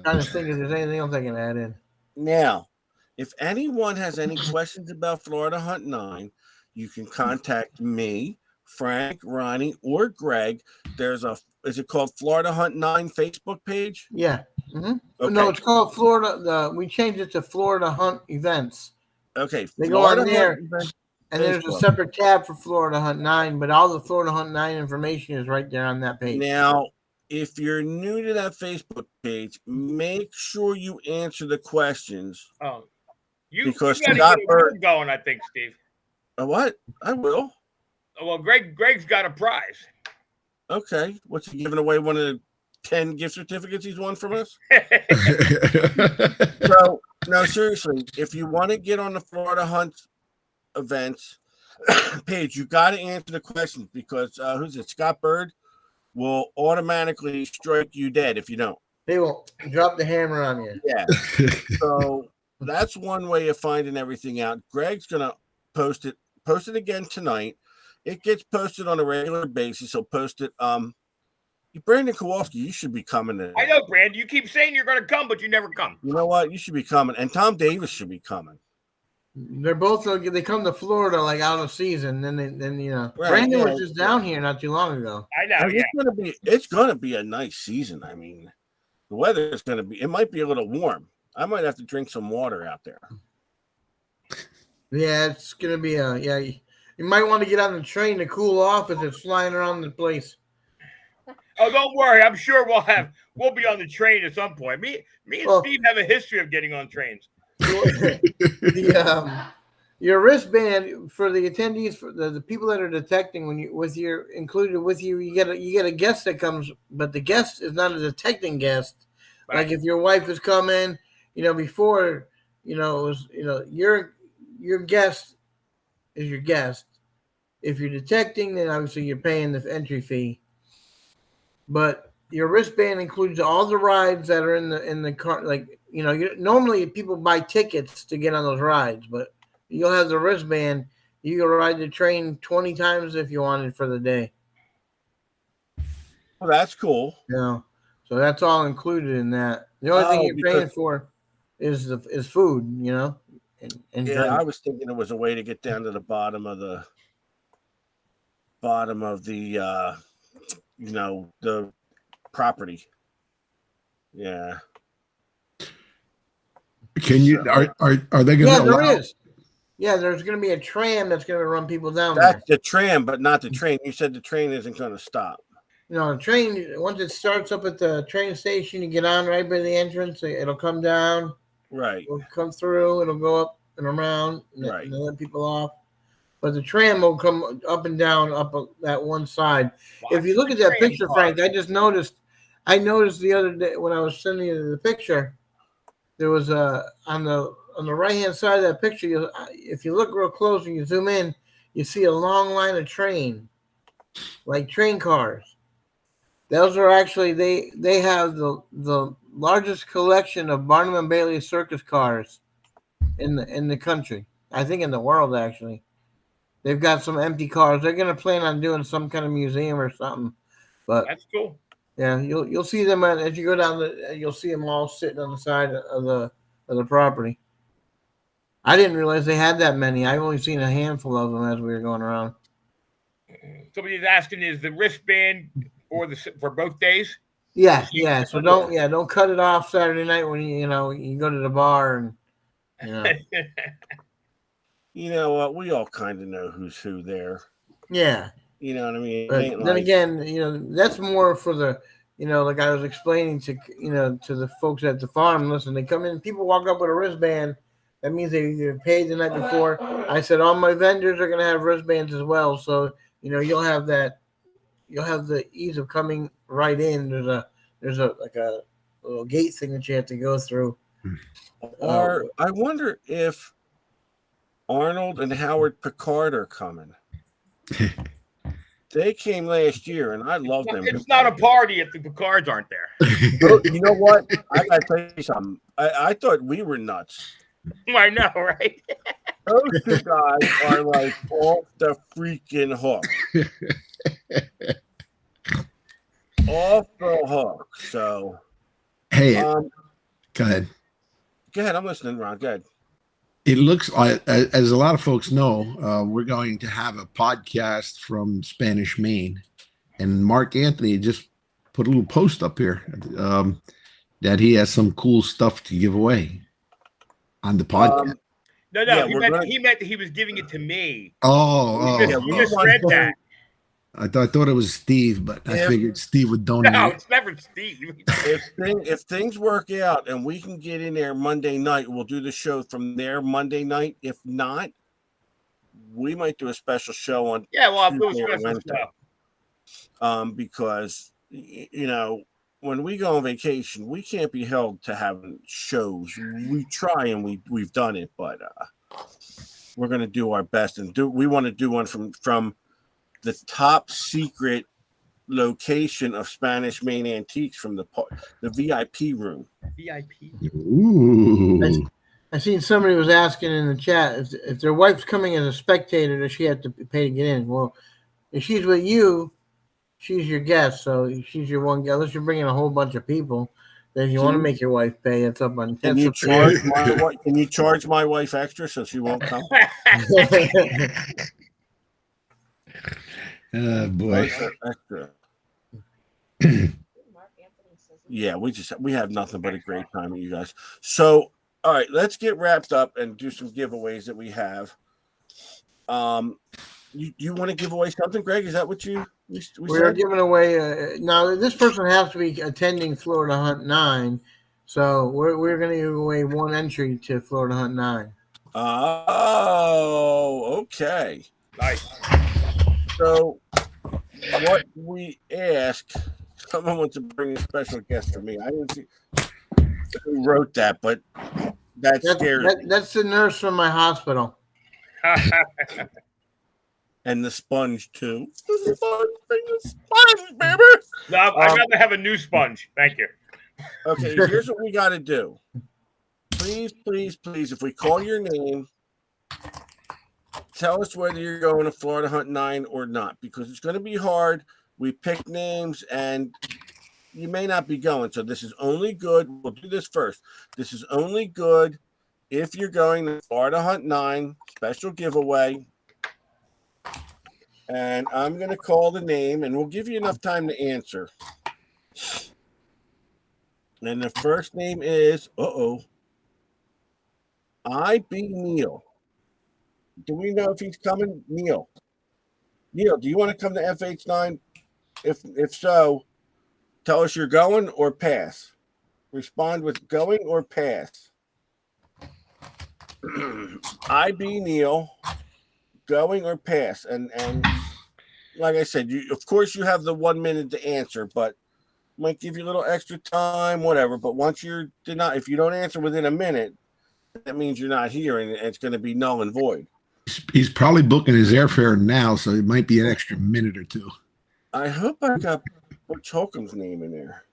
Trying to think if there's anything else I can add in. Now, if anyone has any questions about Florida Hunt 9, you can contact me, Frank, Ronnie, or Greg. Is it called Florida Hunt 9 Facebook page? Yeah. Mm-hmm. Okay. No, it's called Florida. We changed it to Florida Hunt Events. Okay. They go on Florida there, Hunt Events. and there's a Facebook. separate tab for Florida Hunt 9, but all the Florida Hunt 9 information is right there on that page. Now, if you're new to that Facebook page, make sure you answer the questions. Oh, you Because got to Scott get a Bird- word going, I think, Steve. What? I will. Well, Greg's got a prize. Okay. What's he giving away? One of the 10 gift certificates he's won from us? So, no, seriously, if you want to get on the Florida Hunt events page, you got to answer the questions because who's it? Scott Bird will automatically strike you dead if you don't. They will drop the hammer on you. Yeah. So that's one way of finding everything out. Greg's gonna post it again tonight. It gets posted on a regular basis. He'll post it. Brandon Kowalski, you should be coming in. I know, Brand. You keep saying you're going to come, but you never come. You know what? You should be coming, and Tom Davis should be coming. They're both they come to Florida like out of season, then Right, Brandon yeah. was just down here not too long ago. I know. I mean, Yeah. it's gonna be a nice season. I mean, the weather is gonna be. It might be a little warm. I might have to drink some water out there. Yeah, it's gonna be You might want to get on the train to cool off as it's flying around the place. Oh, don't worry. I'm sure we'll be on the train at some point. Me and Well- Steve have a history of getting on trains. Your wristband for the attendees, for the people that are detecting, when you included with you, you get a guest that comes, but the guest is not a detecting guest. Right. Like if your wife is coming, before, it was, your guest is your guest. If you're detecting, then obviously you're paying the entry fee. But your wristband includes all the rides that are in the car. Like, normally people buy tickets to get on those rides, but you'll have the wristband. You can ride the train 20 times if you wanted for the day. Well, that's cool. You know, so that's all included in that. The only thing Oh, you're paying for is food, you know, and Yeah, drink. I was thinking it was a way to get down to the bottom of the the property. Yeah. Can you So- are they going Yeah, to there allow? is. Yeah, there's going to be a tram that's going to run people down That's there. the tram, but not the train. You said the train isn't going to stop. You know, the train, once it starts up at the train station, you get on right by the entrance. It'll come down, Right. it'll come through, it'll go up and around, and Right. then let people off. But the tram will come up and down up that one side. If you look at that picture, Frank, I noticed the other day when I was sending you the picture, there was on the right hand side of that picture. If you look real close and you zoom in, you see a long line of train, like train cars. Those are actually they have the largest collection of Barnum and Bailey circus cars in the country. I think in the world actually. They've got some empty cars. They're going to plan on doing some kind of museum or something. But That's cool. yeah, you'll see them as you go down you'll see them all sitting on the side of the property. I didn't realize they had that many. I've only seen a handful of them as we were going around. Somebody's asking, is the wristband for both days? Yeah. So don't cut it off Saturday night when you go to the bar and You know what? We all kind of know who's who there. yeah. You know what I mean? But then again, that's more for the, like I was explaining to, to the folks at the farm. Listen, they come in, people walk up with a wristband. That means they either paid the night before. I said all my vendors are going to have wristbands as well. So, you'll have that. You'll have the ease of coming right in. There's a little gate thing that you have to go through. Or I wonder if Arnold and Howard Picard are coming. They came last year, and I love them. It's not a party if the Picards aren't there. Oh, you know what? I got to tell you something. I thought we were nuts. I know, right? Those two guys are like off the freaking hook. Off the hook. So, Hey, go go ahead. I'm listening, Ron. Go ahead. It looks like, as a lot of folks know, we're going to have a podcast from Spanish Main, and Mark Anthony just put a little post up here that he has some cool stuff to give away on the podcast. No, Yeah, he meant that he was giving it to me. Oh, You just read that. I thought it was Steve, but I figured Steve would donate. No, it's never Steve. If things work out and we can get in there Monday night, we'll do the show from there Monday night. If not, we might do a special show on I'll do a Tuesday or special Wednesday. Because when we go on vacation, we can't be held to having shows. We try and we've done it, but we're going to do our best and we want to do one from the top secret location of Spanish Main Antiques from the VIP room. VIP. Ooh. I seen somebody was asking in the chat if their wife's coming as a spectator, does she have to pay to get in? Well, if she's with you, she's your guest, so she's your one guest. Unless you're bringing a whole bunch of people, then if you want to make your wife pay, it's up on. Can you charge my wife? Can you charge my wife extra so she won't come? Boy. Extra. Yeah, we have nothing but a great time with you guys. So, all right, let's get wrapped up and do some giveaways that we have. You want to give away something, Greg? Is that what we We're said? giving away. Now, this person has to be attending Florida Hunt 9, so we're going to give away one entry to Florida Hunt 9. Oh, okay. Nice. So, what we ask, someone wants to bring a special guest for me. I didn't see who wrote that, but that's scary. That's the nurse from my hospital. And the sponge, too. The sponge, baby. No, I'd rather have a new sponge. Thank you. Okay, here's what we got to do. Please, please, please, if we call your name, tell us whether you're going to Florida Hunt 9 or not, because it's going to be hard We pick names, and you may not be going. So this is only good. We'll do this first. This is only good if you're going to Florida Hunt 9 special giveaway. And I'm going to call the name, and we'll give you enough time to answer. And the first name is, I.B. Neal. Do we know if he's coming? Neal, do you want to come to FH9? If so, tell us you're going or pass. Respond with going or pass. I.B. Neal, going or pass. And like I said, of course you have the 1 minute to answer, but might give you a little extra time, whatever. But once you're denied, if you don't answer within a minute, that means you're not here, and it's going to be null and void. He's probably booking his airfare now, so it might be an extra minute or two. I hope I got Butch Holcomb's name in there.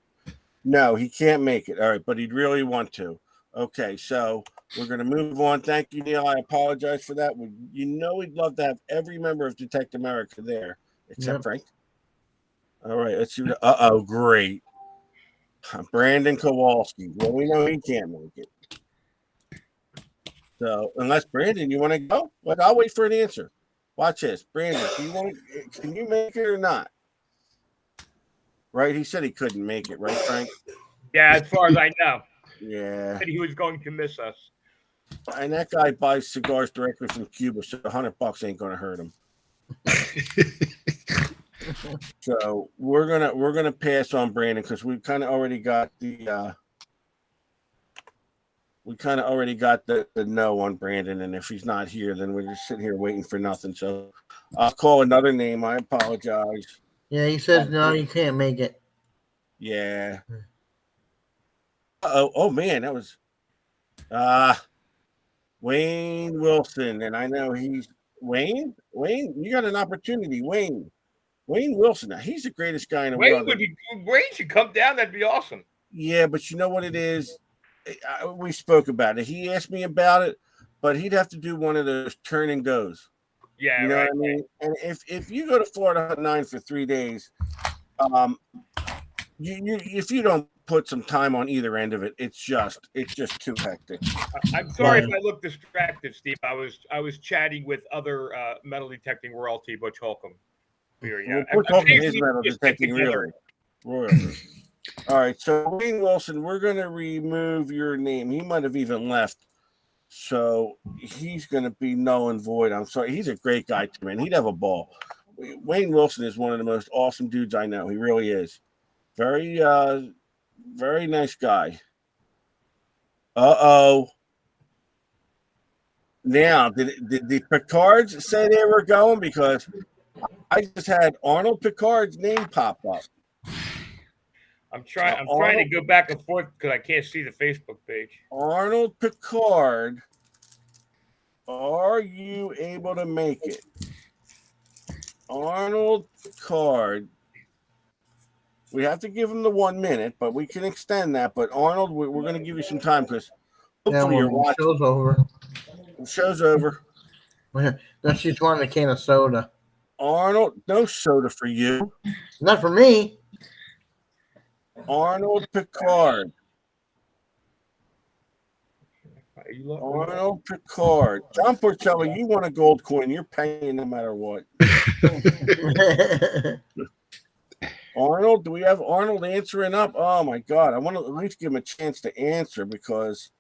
No, he can't make it. All right, but he'd really want to. Okay, so we're going to move on. Thank you, Neil. I apologize for that. We'd love to have every member of Detect America there, except Frank. All right, let's see. Great. Brandon Kowalski. Well, we know he can't make it. So, unless Brandon, you want to go? But I'll wait for an answer. Watch this, Brandon. Can you make it or not? Right? He said he couldn't make it, right, Frank? Yeah, as far as I know. Yeah. He was going to miss us. And that guy buys cigars directly from Cuba, so $100 ain't gonna hurt him. So we're gonna pass on Brandon because we kind of already got the no on Brandon, and if he's not here, then we're just sitting here waiting for nothing. So I'll call another name. I apologize. Yeah, he says no, you can't make it. Yeah. Oh man, that was Wayne Wilson, and I know he's Wayne. You got an opportunity, Wayne Wilson. Now, he's the greatest guy in the world. Wayne should come down. That'd be awesome. Yeah, but you know what it is? We spoke about it. He asked me about it, but he'd have to do one of those turn and goes. Yeah, you know right. what I mean? And if you go to Florida Hunt 9 for 3 days, if you don't put some time on either end of it, it's just too hectic. I'm sorry if I look distracted, Steve. I was chatting with other metal detecting royalty, Butch Holcomb. Butch Holcomb is metal detecting royalty. All right, so Wayne Wilson, we're going to remove your name. He might have even left, so he's going to be null and void. I'm sorry. He's a great guy, man. He'd have a ball. Wayne Wilson is one of the most awesome dudes I know. He really is. Very, very nice guy. Now, did the Picards say they were going? Because I just had Arnold Picard's name pop up. I'm trying to go back and forth because I can't see the Facebook page. Arnold Picard, are you able to make it? Arnold Picard. We have to give him the 1 minute, but we can extend that. But Arnold, we're going to give you some time because hopefully you're watching. The show's over. The show's over. No, she's wanting a can of soda. Arnold, no soda for you. Not for me. Arnold Picard. Arnold Picard. John Porcello, you want a gold coin. You're paying no matter what. Arnold, do we have Arnold answering up? Oh, my God. I want to at least give him a chance to answer because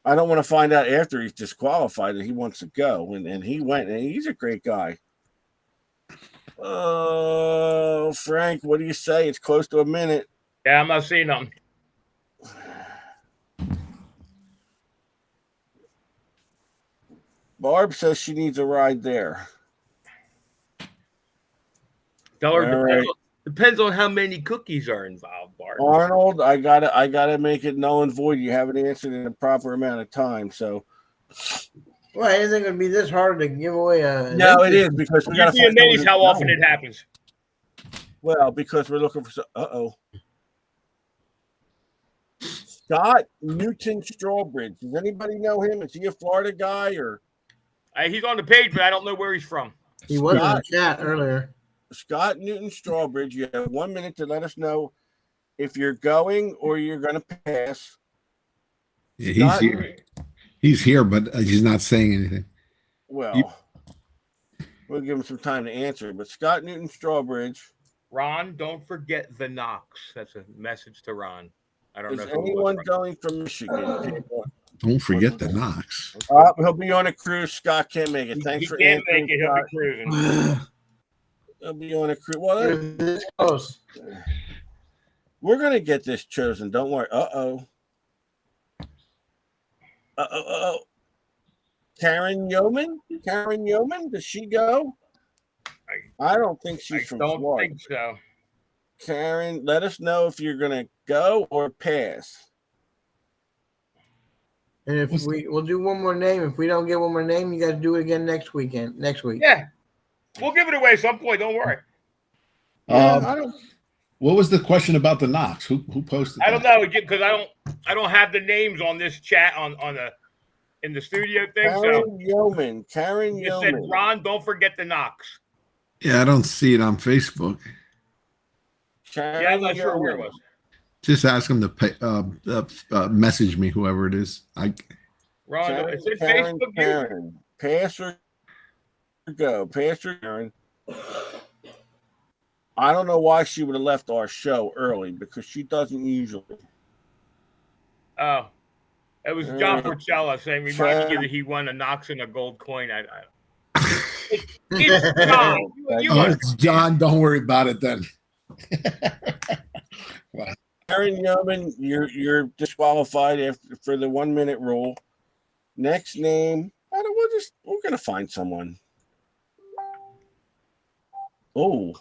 I don't want to find out after he's disqualified that he wants to go. And he went, and he's a great guy. Oh, Frank, what do you say? It's close to a minute. Yeah, I'm not seeing them. Barb says she needs a ride there. Tell her depends on how many cookies are involved, Barb. Arnold, I gotta make it null and void. You haven't answered in a proper amount of time, so. Well, anything would be this hard to give away a. No, it is because we got to. You'd be amazed how often it happens. Well, because we're looking for. Scott Newton Strawbridge. Does anybody know him? Is he a Florida guy or? He's on the page, but I don't know where he's from. He was in the chat earlier. Scott Newton Strawbridge, you have 1 minute to let us know if you're going or you're going to pass. Yeah, he's here. He's here, but he's not saying anything. Well, we'll give him some time to answer. But Scott Newton Strawbridge. Ron, don't forget the Knox. That's a message to Ron. I don't know. Is anyone going from Michigan? Don't forget the Knox. He'll be on a cruise. Scott can't make it. Thanks for can't answering. make it. He'll be cruising. He'll be on a cruise. Well, This close. we're gonna get this chosen. Don't worry. Uh-oh. Karen Yeoman? Karen Yeoman? Does she go? I don't think she's I from don't Florida. think so. Karen, let us know if you're gonna go or pass. And if we'll do one more name. If we don't get one more name, you got to do it again next week. Yeah, we'll give it away at some point. Don't worry. Yeah, What was the question about the Knox? Who posted? I don't know because I don't have the names on this chat on the in the studio thing. Karen Yeoman. Karen You said, Yeoman. Ron, don't forget the Knox. Yeah, I don't see it on Facebook. Karen Yeah, I'm not sure where it Yeoman. was. Just ask him to message me, whoever it is. Ron, Karen, is it Karen, Facebook? Karen. Pass or go. Pass or Karen. I don't know why she would have left our show early because she doesn't usually. Oh, it was John Porcella saying, reminding you that he won a Knox and a gold coin. It's John. Oh, it's John. Don't worry about it then. Karen Yeoman, you're disqualified for the 1 minute rule. Next name, we're gonna find someone. Oh,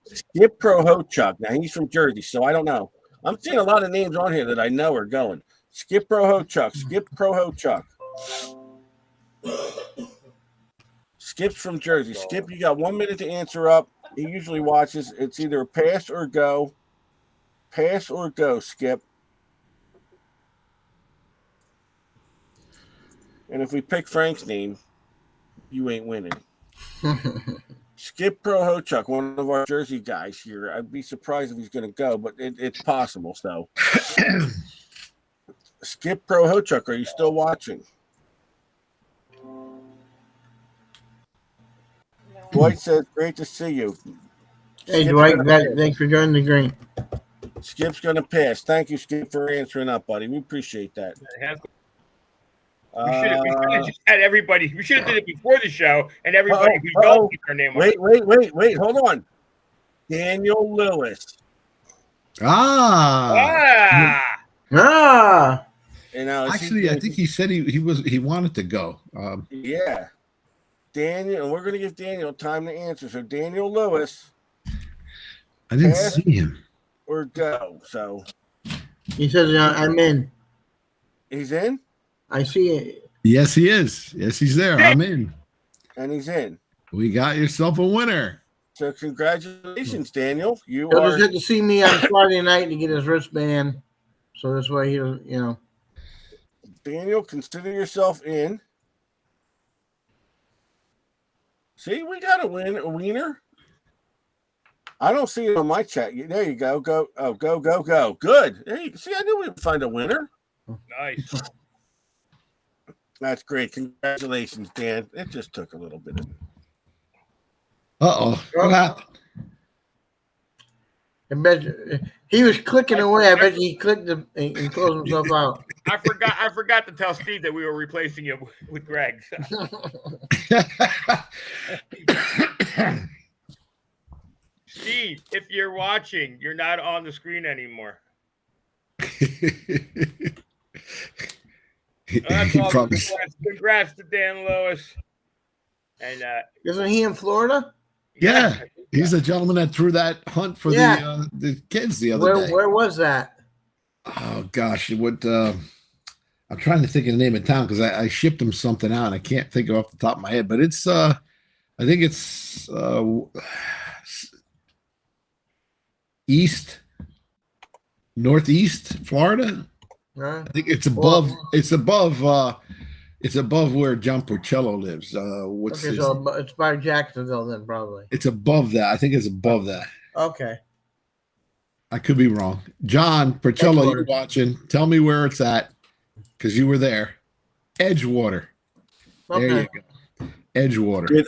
Skip Prohochuk. Now he's from Jersey, so I don't know. I'm seeing a lot of names on here that I know are going. Skip Prohochuk. Skip Prohochuk. Skip's from Jersey. Skip, you got 1 minute to answer up. He usually watches. It's either a pass or go. Pass or go, Skip. And if we pick Frank's name, you ain't winning. Skip Prohochuk, one of our Jersey guys here. I'd be surprised if he's going to go, but it's possible. So, Skip Prohochuk, are you still watching? Dwight says, great to see you. Hey, Skip's Dwight, gonna thanks for joining the green. Skip's going to pass. Thank you, Skip, for answering up, buddy. We appreciate that. We should have just had everybody. We should have did it before the show, and everybody who don't get their name. Wait. Hold on. Daniel Lewis. Ah. And Actually, I think he said he wanted to go. Yeah. Daniel, and we're going to give Daniel time to answer. So Daniel Lewis. I didn't see him. Or go. So He says, I'm in. he's in? I see it. Yes, he is. Yes, he's there. I'm in. And he's in. We got yourself a winner. So congratulations, Daniel. You He'll are just have to see me on Friday night to get his wristband. So this way he'll, Daniel, consider yourself in. See, we got a wiener. I don't see it on my chat. There you go. Go. Good. There you see, I knew we'd find a winner. Nice. That's great. Congratulations, Dan. It just took a little bit of. What happened? I bet he was clicking away. I bet he clicked and closed himself out. I forgot to tell Steve that we were replacing you with Greg. Steve, if you're watching, you're not on the screen anymore. That's all. Congrats to Dan Lewis. And Isn't he in Florida? Yeah, he's the gentleman that threw that hunt for the kids the other day. Where was that? Oh gosh, it would. I'm trying to think of the name of town because I shipped him something out and I can't think of off the top of my head. But it's I think it's northeast Florida. I think it's above. It's above. It's above where John Porcello lives. What's Okay, this? so it's by Jacksonville then, probably. It's above that. I think it's above that. Okay. I could be wrong. John Porcello, Edgewater. you watching? Tell me where it's at, because you were there. Edgewater. There Okay. you go. Edgewater. Dude,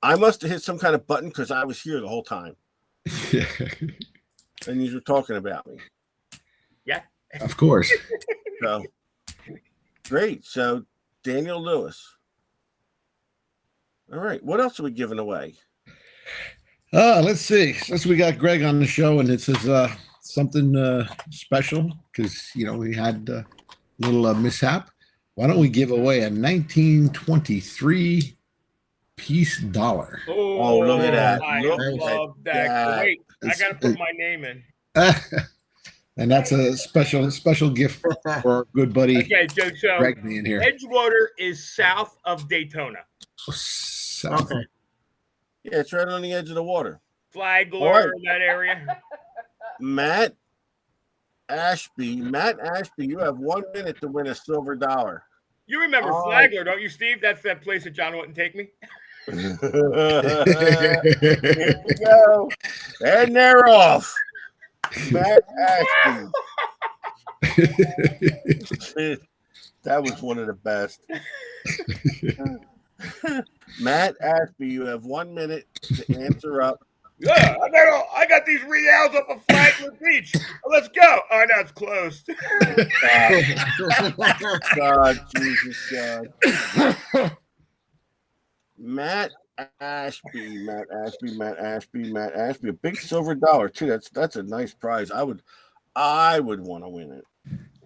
I must have hit some kind of button because I was here the whole time, and you were talking about me. Of course. So great. So Daniel Lewis. All right. What else are we giving away? Let's see. Since we got Greg on the show, and this is something special because we had a little mishap. Why don't we give away a 1923 piece dollar? Oh, look at that. I Look love at that. that. Wait, I It's- got to put my name in. And that's a special gift for our good buddy Okay, so Greg being here. Edgewater is south of Daytona. Okay. Yeah, it's right on the edge of the water. Flagler, All right. that area. Matt Ashby, you have 1 minute to win a silver dollar. You remember Oh. Flagler, don't you, Steve? That's that place that John wouldn't take me. Here we go. And they're off. Matt Ashby. That was one of the best. Matt Ashby, you have 1 minute to answer up. Yeah, I got these reals up at Flagler Beach. Let's go. Oh, no, it's closed. God, Jesus, God. Matt Ashby. A big silver dollar too. That's a nice prize. I would want to win it.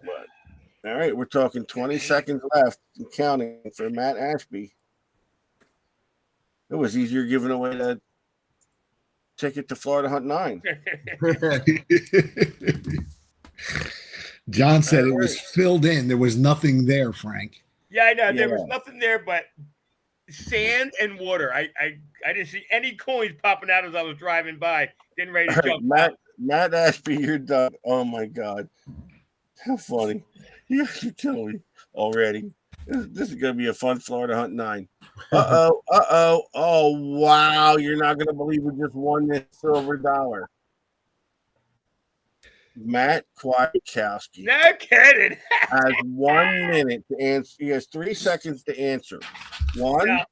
But all right, we're talking 20 seconds left and counting for Matt Ashby. It was easier giving away that ticket to Florida Hunt 9. John said it was filled in. There was nothing there, Frank. Yeah, I know. There Yeah. was nothing there but sand and water. I didn't see any coins popping out as I was driving by, getting ready to All right, jump out. Matt Ashby, you're done. Oh my God, how funny! You're killing me already. This is gonna be a fun Florida Hunt 9. Oh wow! You're not gonna believe we just won this silver dollar. Matt Kwiatkowski No kidding. has 1 minute to answer. He has 3 seconds to answer. One, Now,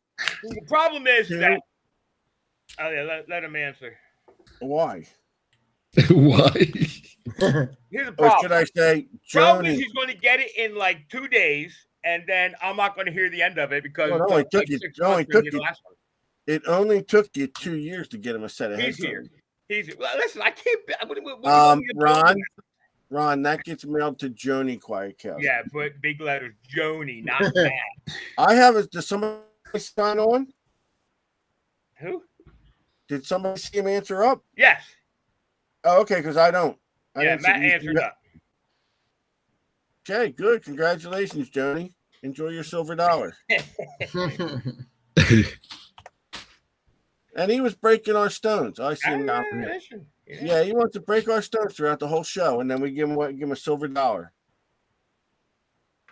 the problem is two, that. Oh yeah, let him answer. why? Why? Here's the Or problem. should I say, Problem is Joni? he's going to get it in like 2 days, and then I'm not going to hear the end of it because Well, it it only took took like you- 6 it only months to took get you- the last one. It only took you 2 years to get him a set of He's here. headphones. Well, listen, I can't. What do you want me to do? Ron, that gets mailed to Joni Kwiatkowski. Yeah, but big letters, Joni, not Matt. I have it. Does somebody sign on? Who? Did somebody see him answer up? Yes. Oh, okay, because I don't. I Yeah, didn't see Matt you- answered up. Okay, good. Congratulations, Joni. Enjoy your silver dollar. And he was breaking our stones. I see him now. Listen, Yeah, he wants to break our stones throughout the whole show, and then we give him a silver dollar.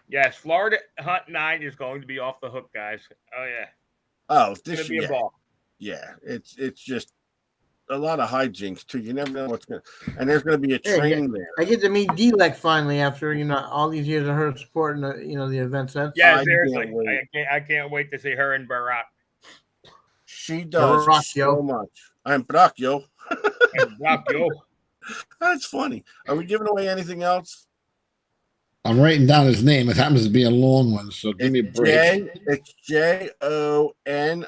Yes, Florida Hunt 9 is going to be off the hook, guys. Oh yeah, Oh, it's going this to be a yeah, ball. yeah. It's just a lot of hijinks too. You never know what's gonna. And there's gonna be a Yeah, train there. I get to meet D-Lec finally after all these years of her supporting the events. That's Yeah, I seriously, can't wait. I can't wait to see her and Barack. She does Brock, so yo. much. I'm Brock, yo. And Barack, yo. That's funny. Are we giving away anything else? I'm writing down his name. It happens to be a long one, so give me a break. It's Jone. Oh, yeah.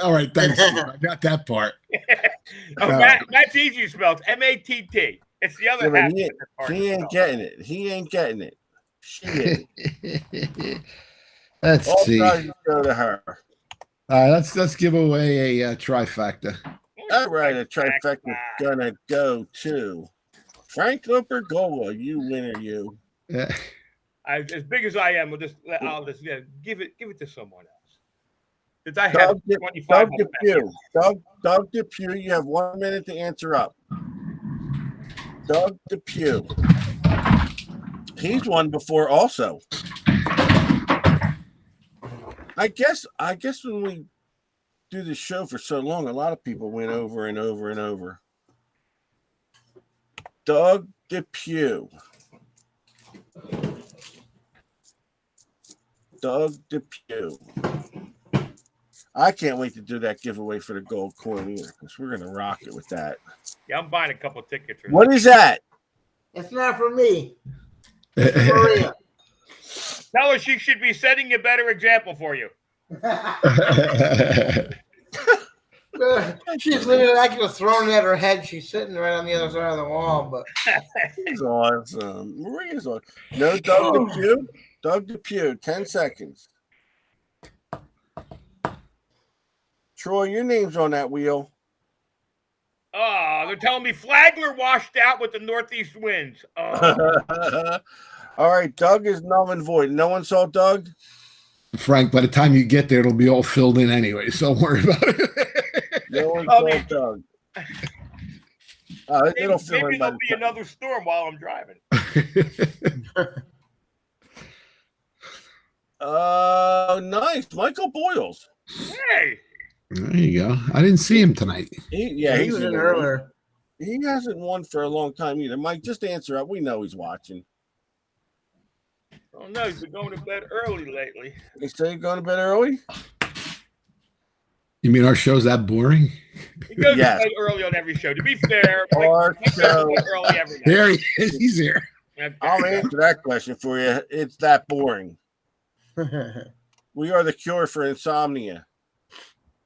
All right. Thanks. Steve. I got that part. Oh, Matt's easy spelled M-A-T-T. It's the other Yeah, but half. he that's hard He to ain't spell. getting it. He ain't getting it. She is. Let's All see. prizes go to her. All right, let's give away a trifecta. All right, a trifecta gonna go to Frank Pergola. You winner, you. Yeah. As big as I am, I'll just give it to someone else. Since I have Doug 25. Depew. Doug Depew, you have 1 minute to answer up. Doug Depew. He's won before also. I guess when we do this show for so long, a lot of people went over and over and over. Doug Depew. Doug Depew. I can't wait to do that giveaway for the gold coin either, because we're gonna rock it with that. Yeah, I'm buying a couple tickets. What is that? It's not for me. It's for Maria. Tell her she should be setting a better example for you. She's literally, I could have thrown it at her head. She's sitting right on the other side of the wall, but It's awesome. Maria's on. No, Doug Depew. Doug Depew, 10 seconds. Troy, your name's on that wheel. Oh, they're telling me Flagler washed out with the northeast winds. Oh. All right, Doug is null and void. No one saw Doug? Frank, by the time you get there, it'll be all filled in anyway, so don't worry about it. No one I saw mean- Doug. Maybe, It'll fill maybe in by there'll the be time. another storm while I'm driving. Nice. Michael Boyles. Hey, There you go. I didn't see him tonight. he He's was in in there. earlier. He hasn't won for a long time either. Mike, just answer up. We know he's watching. oh no, he's been going to bed early lately. They say you're going to bed early? You mean our show's that boring? He goes Yes. to bed early on every show. To be fair, Our Mike goes to show. bed early every night. There he is. He's here. I'll answer that question for you. It's that boring. We are the cure for insomnia.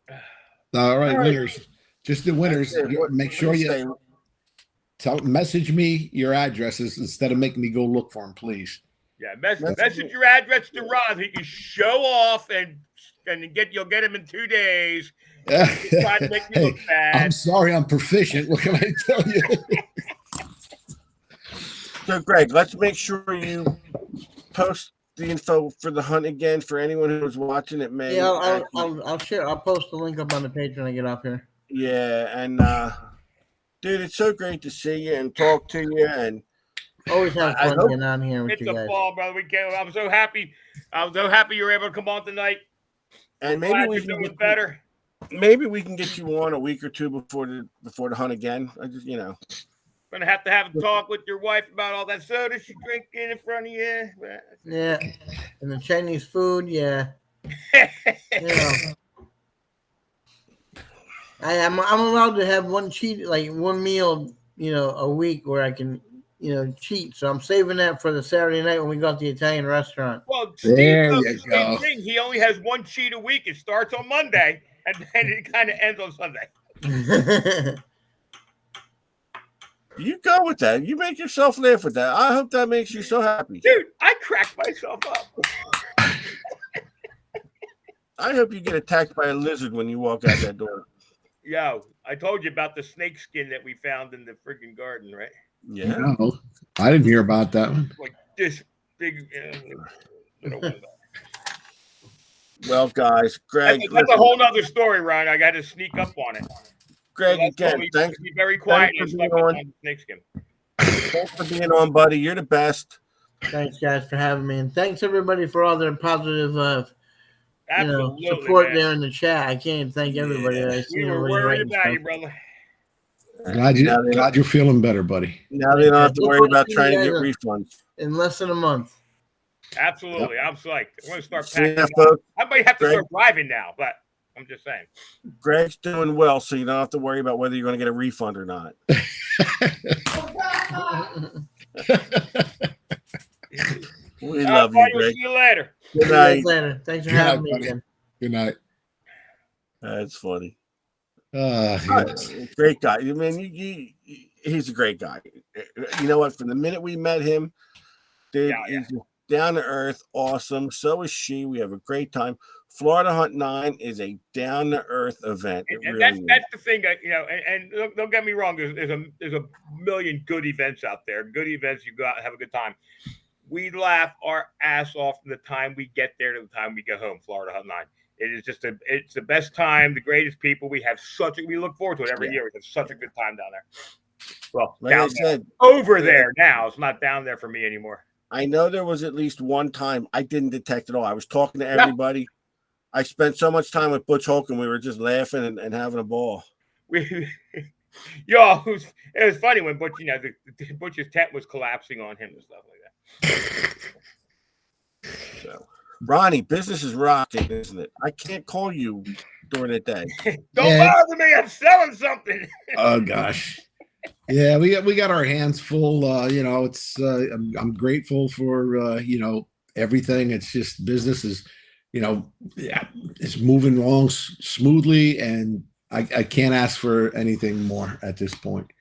All right, All right. winners. Just the winners. That's it. What- Make what sure do you message me your addresses instead of making me go look for them, please. Yeah, message your address to Ron. He can show off and you'll get him in 2 days. He's trying to make me look bad. I'm sorry, I'm proficient. What can I tell you? So, Greg, let's make sure you post the info for the hunt again for anyone who was watching it. May Yeah, I'll share. I'll post the link up on the page when I get off here. Yeah, and dude, it's so great to see you and talk to you. And Always have I fun hope- getting on here with It's you a guys. fall, brother. I'm so happy. I'm so happy you were able to come on tonight. maybe Glad we you're can doing get better. maybe we can get you on a week or two before the hunt again. I just Gonna have to have a talk with your wife about all that soda she's drinking in front of you. Yeah, and the Chinese food. Yeah, I'm allowed to have one meal, a week where I can, cheat. So I'm saving that for the Saturday night when we go out to the Italian restaurant. Well, Steve There does you the same go. thing. He only has one cheat a week. It starts on Monday and then it kind of ends on Sunday. you go with that. You make yourself laugh with that. I hope that makes you so happy. Dude, I cracked myself up. I hope you get attacked by a lizard when you walk out that door. Yo, I told you about the snake skin that we found in the freaking garden, right? Yeah. No, I didn't hear about that one. Like this big little one. Well, guys, Greg, That's a whole nother story, Ron. I got to sneak up on it. Greg, That's why again, we thanks be very quiet thanks and for stuff being on on. the snakeskin. for being on, buddy. You're the best. Thanks, guys, for having me, and thanks everybody for all their positive, Absolutely, support man. there in the chat. I can't thank everybody. I We see were everybody worried writing about stuff. you, brother. Glad you're feeling better, buddy. Now they don't have to Look worry forward to about seeing trying to you get guys refunds. in less than a month. Absolutely. I'm psyched. I'm going to start See ya, packing. folks. I might have to Greg. start driving now, but I'm just saying. Greg's doing well, so you don't have to worry about whether you're going to get a refund or not. We love you, Buddy, we'll Greg. see you later. Good See you guys night. later. Thanks for Good night, having me buddy. again. Good night. That's funny. Yes. Great guy. I mean, he's a great guy. You know what? From the minute we met him, dude, Yeah. he's down to earth, awesome. So is she. We have a great time. Florida Hunt 9 is a down to earth event. It And really is. that's the thing that and don't get me wrong. There's a million good events out there. Good events. You go out and have a good time. We laugh our ass off from the time we get there to the time we go home. Florida Hunt 9. It is just it's the best time. The greatest people. We have we look forward to it every year. We have such a good time down there. Well, Like I down there. said, Over there now. It's not down there for me anymore. I know there was at least one time I didn't detect it all. I was talking to everybody. I spent so much time with Butch Holcomb. We were just laughing and having a ball. It was funny when Butch, Butch's tent was collapsing on him and stuff like that. So, Ronnie, business is rocking, isn't it? I can't call you during the day. Don't bother me. I'm selling something. Oh gosh. Yeah, we got our hands full. It's I'm grateful for everything. It's just business is, it's moving along smoothly, and I can't ask for anything more at this point.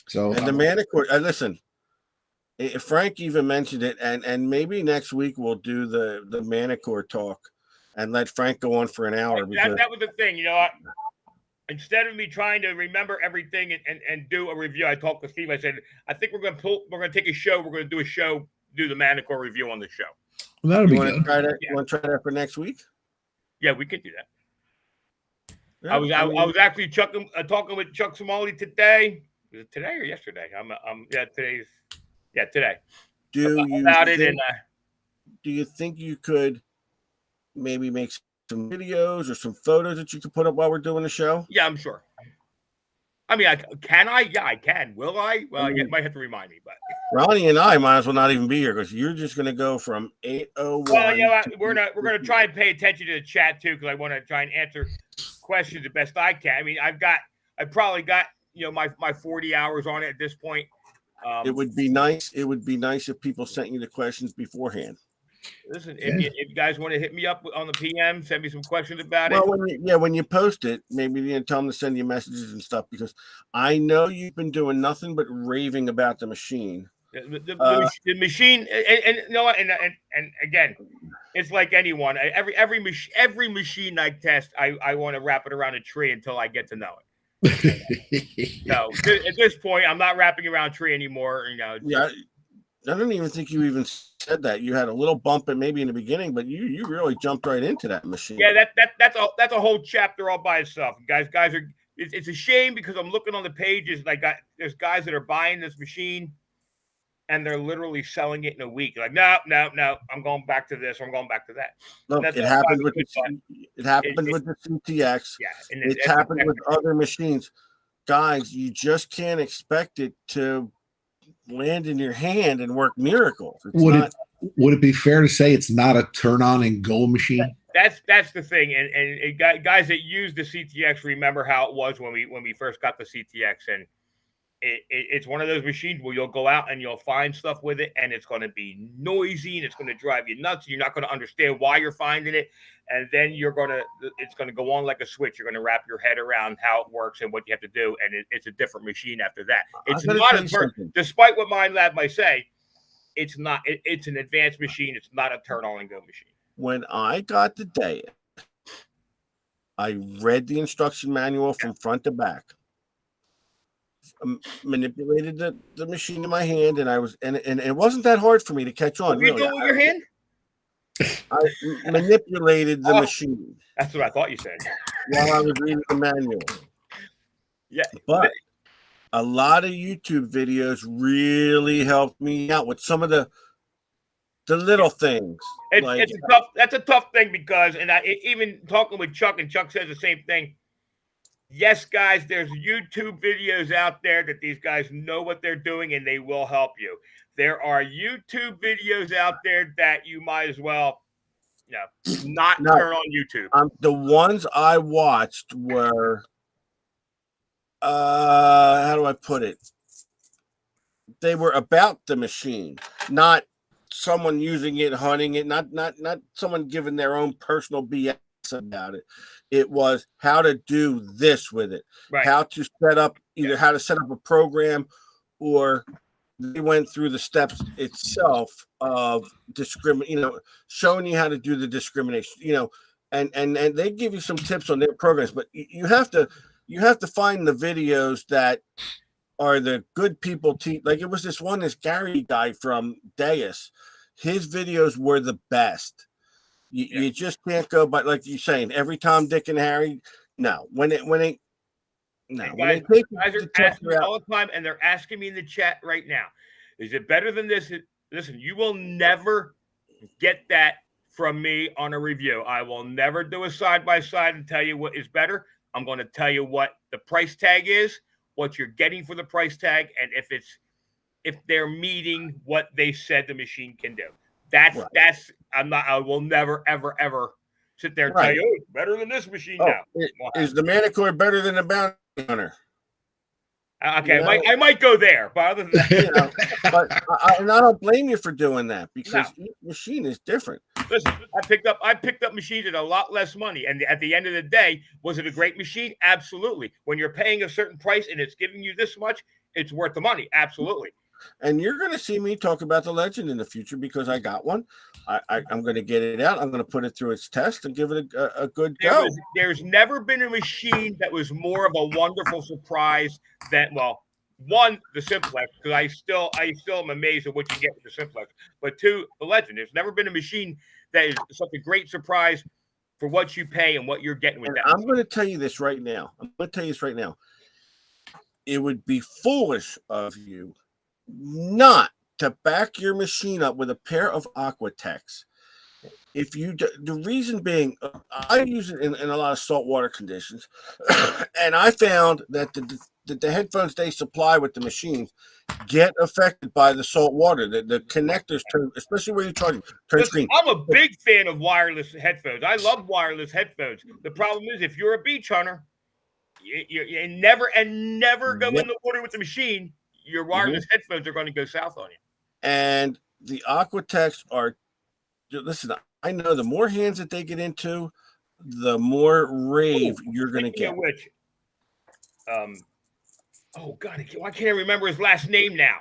So and the manicure. Listen, Frank even mentioned it, and maybe next week we'll do the manicure talk, and let Frank go on for an hour. That was the thing, Instead of me trying to remember everything and do a review, I talked to Steve. I said, I think we're gonna take a show. We're gonna do a show, do the manicure review on the show. Well, that'll be good. You want to try that for next week? Yeah, we can do that. Yeah, I was actually talking with Chuck Somali today. Was it today or yesterday? Today. Do you think you could maybe make some videos or some photos that you could put up while we're doing the show? Yeah, I'm sure. I mean, can I? Yeah, I can. Will I? Well, you might have to remind me, but Ronnie and I might as well not even be here because you're just going to go from 8:01. Well, we're gonna try and pay attention to the chat too, because I want to try and answer questions the best I can. I mean, I probably got my 40 hours on it at this point. It would be nice. It would be nice if people sent you the questions beforehand. Listen, if you guys want to hit me up on the PM, send me some questions about it. Well, when you post it, maybe tell them to send you messages and stuff, because I know you've been doing nothing but raving about the machine. The machine, and again, it's like anyone. Every machine I test, I want to wrap it around a tree until I get to know it. So at this point, I'm not wrapping around a tree anymore. Yeah. I don't even think you even said that. You had a little bump maybe in the beginning, but you really jumped right into that machine. Yeah, that's a whole chapter all by itself. Guys are. It's a shame because I'm looking on the pages. There's guys that are buying this machine, and they're literally selling it in a week. Like, no, I'm going back to this. Or I'm going back to that. Look, it happened with the CTX. Yeah, it's happened with other machines. Guys, you just can't expect it to land in your hand and work miracles. Would it be fair to say it's not a turn on and go machine? That's the thing, and guys that use the CTX remember how it was when we first got the CTX, and it's one of those machines where you'll go out and you'll find stuff with it, and it's going to be noisy and it's going to drive you nuts. You're not going to understand why you're finding it, and then it's going to go on like a switch. You're going to wrap your head around how it works and what you have to do, and it's a different machine after that. It's not a turn, despite what Minelab might say. It's not. It's an advanced machine. It's not a turn on and go machine. When I got the Deus, I read the instruction manual from front to back. Manipulated the machine in my hand, and it wasn't that hard for me to catch on. What are you doing with your hand? I manipulated the machine. That's what I thought you said. While I was reading the manual. Yeah, but a lot of YouTube videos really helped me out with some of the little things. That's a tough thing because, and even talking with Chuck, and Chuck says the same thing. Yes, guys, there's YouTube videos out there that these guys know what they're doing and they will help you. There are YouTube videos out there that you might as well, not turn on YouTube. The ones I watched were, how do I put it? They were about the machine, not someone using it, hunting it, not someone giving their own personal BS about it. It was how to do this with it, right. How to set up how to set up a program, or they went through the steps itself of showing you how to do the discrimination, and they give you some tips on their programs, but you have to find the videos that are the good people like it was this Gary guy from Deus. His videos were the best. You just can't go by, like you're saying, every Tom, Dick, and Harry. No, when they take guys are asking me all the time, and they're asking me in the chat right now, is it better than this? Listen, you will never get that from me on a review. I will never do a side by side and tell you what is better. I'm going to tell you what the price tag is, what you're getting for the price tag, and if they're meeting what they said the machine can do. I will never ever sit there and tell you, oh, it's better than this machine now. Is the Manicore better than the Bounty Hunter? Okay, I might go there, but other than that, but I don't blame you for doing that because each machine is different. Listen, I picked up machines at a lot less money, and at the end of the day, was it a great machine? Absolutely. When you're paying a certain price and it's giving you this much, it's worth the money. Absolutely. And you're going to see me talk about the Legend in the future because I got one. I'm going to get it out. I'm going to put it through its test and give it a good go. There's never been a machine that was more of a wonderful surprise than, one, the Simplex, because I still am amazed at what you get with the Simplex. But two, the Legend. There's never been a machine that is such a great surprise for what you pay and what you're getting with that. I'm going to tell you this right now. It would be foolish of you not to back your machine up with a pair of Aquatex. The reason being, I use it in a lot of saltwater conditions, and I found that the headphones they supply with the machines get affected by the salt water. The connectors turn, especially where you're charging, turn screen. I'm a big fan of wireless headphones. I love wireless headphones. The problem is, if you're a beach hunter, you never go in the water with the machine. Your wireless headphones are going to go south on you. And the Aquatex are, listen, I know the more hands that they get into, the more rave you're going to get. Which, oh God, why can't I remember his last name now?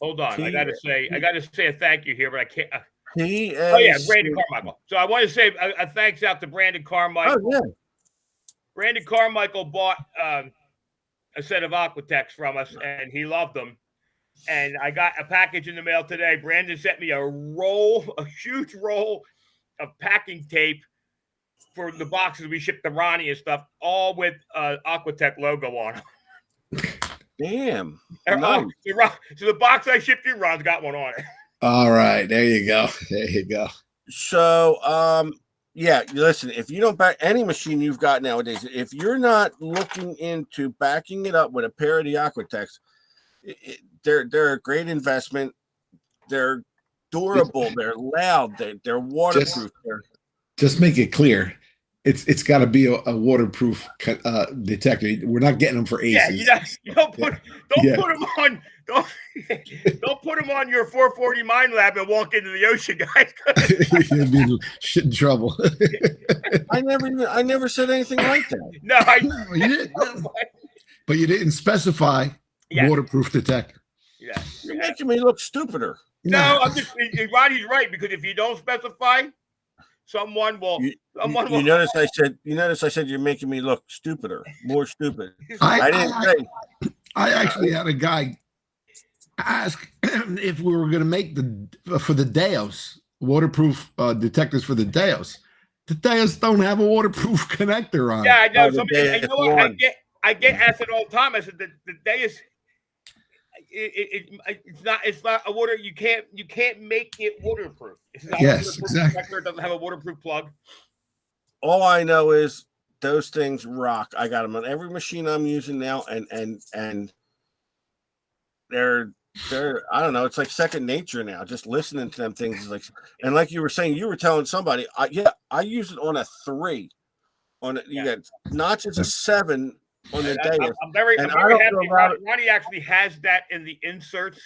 Hold on, I got to say a thank you here, but I can't. Brandon Carmichael. So I want to say a thanks out to Brandon Carmichael. Oh yeah. Brandon Carmichael bought a set of Aquatex from us, and he loved them. And I got a package in the mail today. Brandon sent me a huge roll of packing tape for the boxes we shipped to Ronnie and stuff, all with Aquatech logo on them. Damn. Nice. So the box I shipped you, Ron's got one on it. All right, there you go. So, yeah, listen, if you don't back any machine you've got nowadays, if you're not looking into backing it up with a pair of the Aquatex, they're a great investment. They're durable. They're loud. They're waterproof. Just make it clear. It's got to be a waterproof detector. We're not getting them for aces. Yeah, don't put them on. Don't put them on your 440 Mind Lab and walk into the ocean, guys. You'll be shit in trouble. I never said anything like that. No, you didn't. But you didn't specify waterproof detector. Yeah, you're making me look stupider. No, I'm just Ronnie's right, because if you don't specify, someone will. You notice I said you're making me look stupider, more stupid. I didn't say. I actually had a guy ask if we were going to make for the Deos waterproof detectors for the Deos. The Deos don't have a waterproof connector on. Yeah, I know. You know what? I get asked it all the time. I said the Deos. It's not a water. You can't make it waterproof. It's not exactly. Detector. It doesn't have a waterproof plug. All I know is those things rock. I got them on every machine I'm using now, and they're I don't know. It's like second nature now. Just listening to them things is like, and like you were saying, you were telling somebody, I use it on a 3. You got notches of 7. On the day. I'm very happy. Ronnie actually has that in the inserts.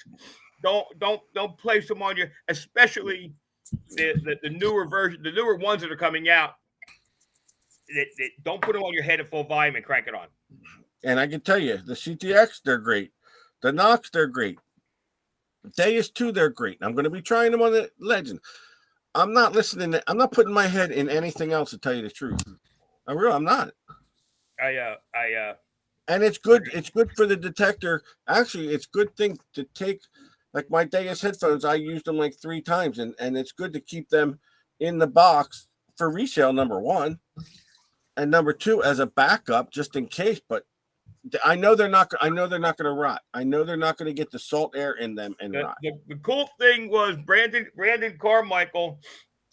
Don't place them on your, especially the newer version, the newer ones that are coming out. Don't put them on your head at full volume and crank it on. And I can tell you, the CTX, they're great. The Nox, they're great. The Deus 2, they're great. I'm going to be trying them on the Legend. I'm not listening. I'm not putting my head in anything else, to tell you the truth. I'm not. And it's good. It's good for the detector. Actually, it's a good thing to take. Like my Deus headphones, I used them like 3 times, and it's good to keep them in the box for resale. Number 1, and number 2 as a backup, just in case. But I know they're not. I know they're not going to rot. I know they're not going to get the salt air in them and rot. The cool thing was Brandon Carmichael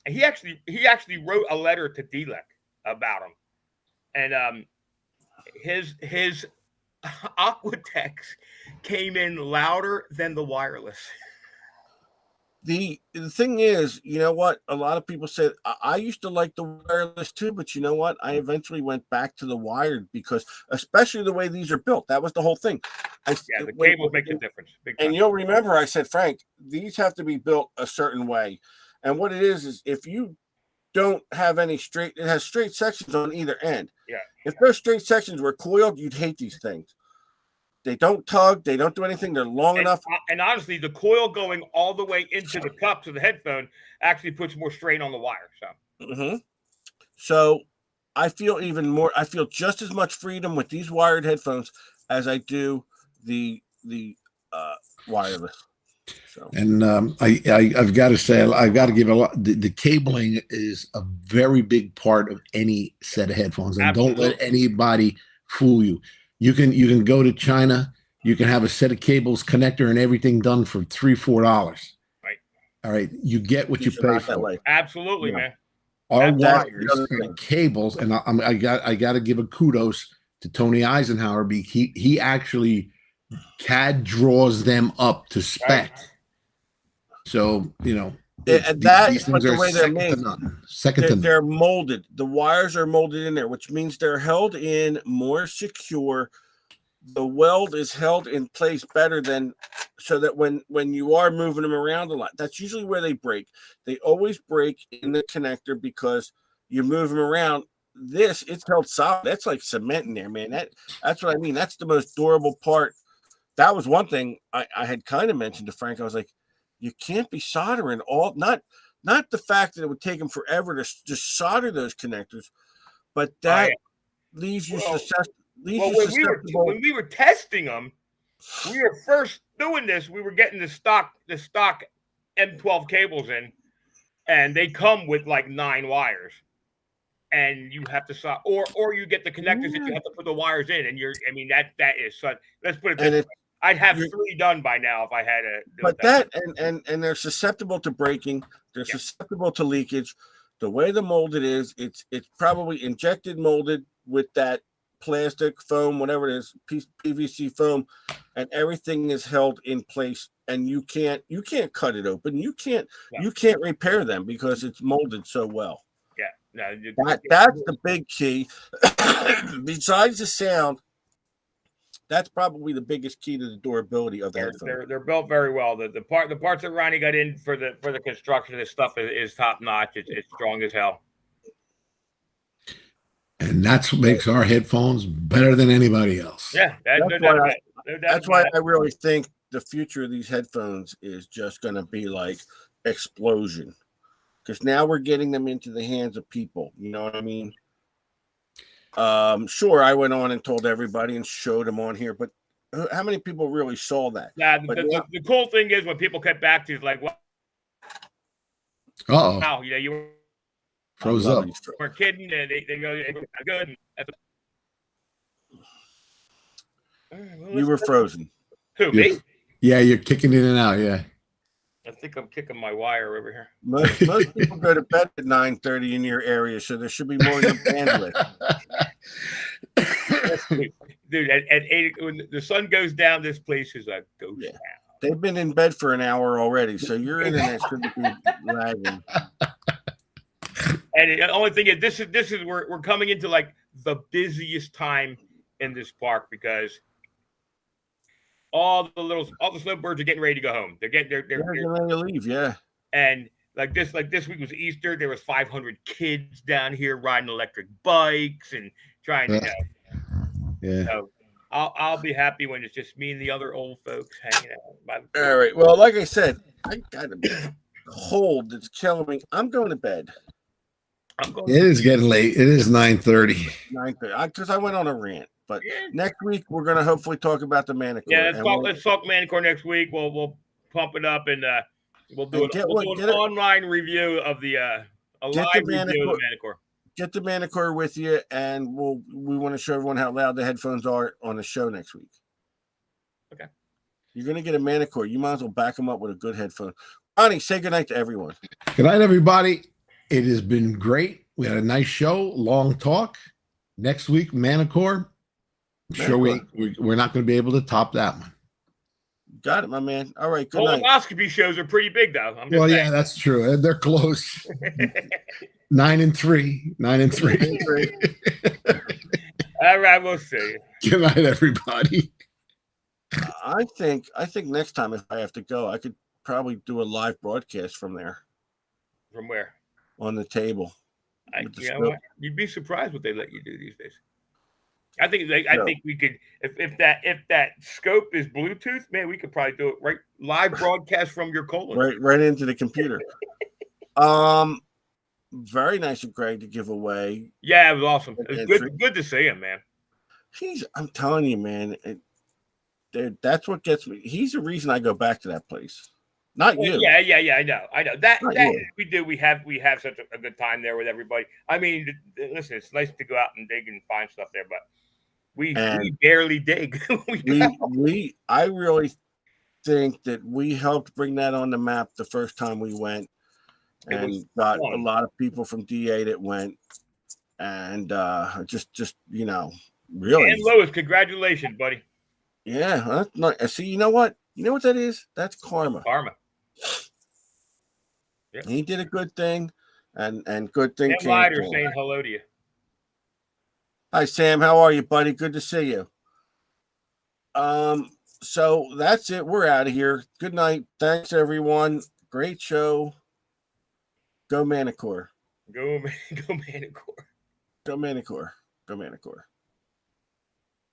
And he actually wrote a letter to Delek about them, and his Aquatex came in louder than the wireless. The thing is, you know what? A lot of people said I used to like the wireless too, but you know what? I eventually went back to the wired because, especially the way these are built, that was the whole thing. Yeah, the cable makes a difference. Big time. And you'll remember I said, Frank, these have to be built a certain way. And what it is if you don't have any straight, it has straight sections on either end. Yeah. If those straight sections were coiled, you'd hate these things. They don't tug. They don't do anything. They're long enough. And honestly, the coil going all the way into the cups of the headphone actually puts more strain on the wire. So, So I feel even more. I feel just as much freedom with these wired headphones as I do the wireless. So. And I've got to say, I've got to give a lot. The cabling is a very big part of any set of headphones, and Absolutely. don't let anybody fool you. You can go to China. You can have a set of cables, connector, and everything done for $3-4. Right. All right. You get what you These are pay not that for. way. absolutely, Yeah. man. Our That's wires the other thing. and cables, and I got to give a kudos to Tony Eisenhower. He actually CAD draws them up to spec. So That's but the way they're made. Second to none. They're molded. The wires are molded in there, which means they're held in more secure. The weld is held in place better than so that when you are moving them around a lot, that's usually where they break. They always break in the connector because you move them around. It's held solid. That's like cement in there, man. That's what I mean. That's the most durable part. That was one thing I had kind of mentioned to Frank. I was like, you can't be soldering not the fact that it would take them forever to just solder those connectors, but that leaves you susceptible. When we were testing them, we were first doing this. We were getting the stock M12 cables in, and they come with like 9 wires, and you have to solder, or you get the connectors and you have to put the wires in, and that is such. Let's put it this way. I'd have 3 done by now if I had a. But that and they're susceptible to breaking. They're susceptible to leakage. The way the molded is, it's probably injected molded with that plastic foam, whatever it is, PVC foam, and everything is held in place. And you can't cut it open. You can't repair them because it's molded so well. Yeah, no, that's the big key. Besides the sound. That's probably the biggest key to the durability of the headphones. They're built very well. The parts that Ronnie got in for the construction of this stuff is top notch. It's strong as hell. And that's what makes our headphones better than anybody else. Yeah, that's why I really think the future of these headphones is just going to be like explosion. Because now we're getting them into the hands of people. You know what I mean? Sure, I went on and told everybody and showed them on here, but how many people really saw that? Yeah, the cool thing is when people get back to you, it's like, well, wow, you were froze up. We're kidding, and they go, good. You were frozen. Who, me? Yeah, you're kicking in and out. Yeah. I think I'm kicking my wire over here. Most people go to bed at 9:30 in your area, so there should be more than bandwidth. Dude, at 8 when the sun goes down, this place is a ghost town. They've been in bed for an hour already, so your internet should be lagging. And the only thing is, this is we're coming into like the busiest time in this park because all the snowbirds are getting ready to go home. They're getting ready to leave, yeah. And like this week was Easter. There was 500 kids down here riding electric bikes and trying to go. Yeah. So I'll be happy when it's just me and the other old folks hanging out. All right. Well, like I said, I got a cold that's killing me. I'm going to bed. It is getting late. It is 9:30. 9:30. Because I went on a rant. But next week we're going to hopefully talk about the Manticore. Yeah, let's talk Manticore next week. We'll pump it up and we'll do an online review of the live review of the Manticore. Get the Manticore with you, and we want to show everyone how loud the headphones are on the show next week. Okay. You're going to get a Manticore. You might as well back them up with a good headphone. Ronnie, say goodnight to everyone. Good night, everybody. It has been great. We had a nice show, long talk. Next week, Manicore. I'm sure we're not going to be able to top that one. Got it, my man. All right, good night. Colonoscopy shows are pretty big, though. I'm just Well, saying. yeah, that's true. They're close. 9-3. 9-3. All right, we'll see. Good night, everybody. I think next time if I have to go, I could probably do a live broadcast from there From where? on the table. You know what? You'd be surprised what they let you do these days. I think we could if that scope is Bluetooth, man, we could probably do it right live broadcast from your colon. Right into the computer. Very nice of Greg to give away. Yeah, it was awesome. It was good to see him, man. I'm telling you, man, that's what gets me. He's the reason I go back to that place. Not you. Yeah. I know. That you. we do. We have such a good time there with everybody. I mean, listen, it's nice to go out and dig and find stuff there, but we barely dig. I really think that we helped bring that on the map the first time we went, and got a lot of people from DA that went, and just really. And Lois, congratulations, buddy. Yeah, see, you know what that is? That's karma. Yeah. He did a good thing, and good thing Sam Ryder saying hello to you. Hi, Sam. How are you, buddy? Good to see you. So that's it. We're out of here. Good night. Thanks, everyone. Great show. Go Manicore. Go Manicore. Go Manicore. Go Manicore.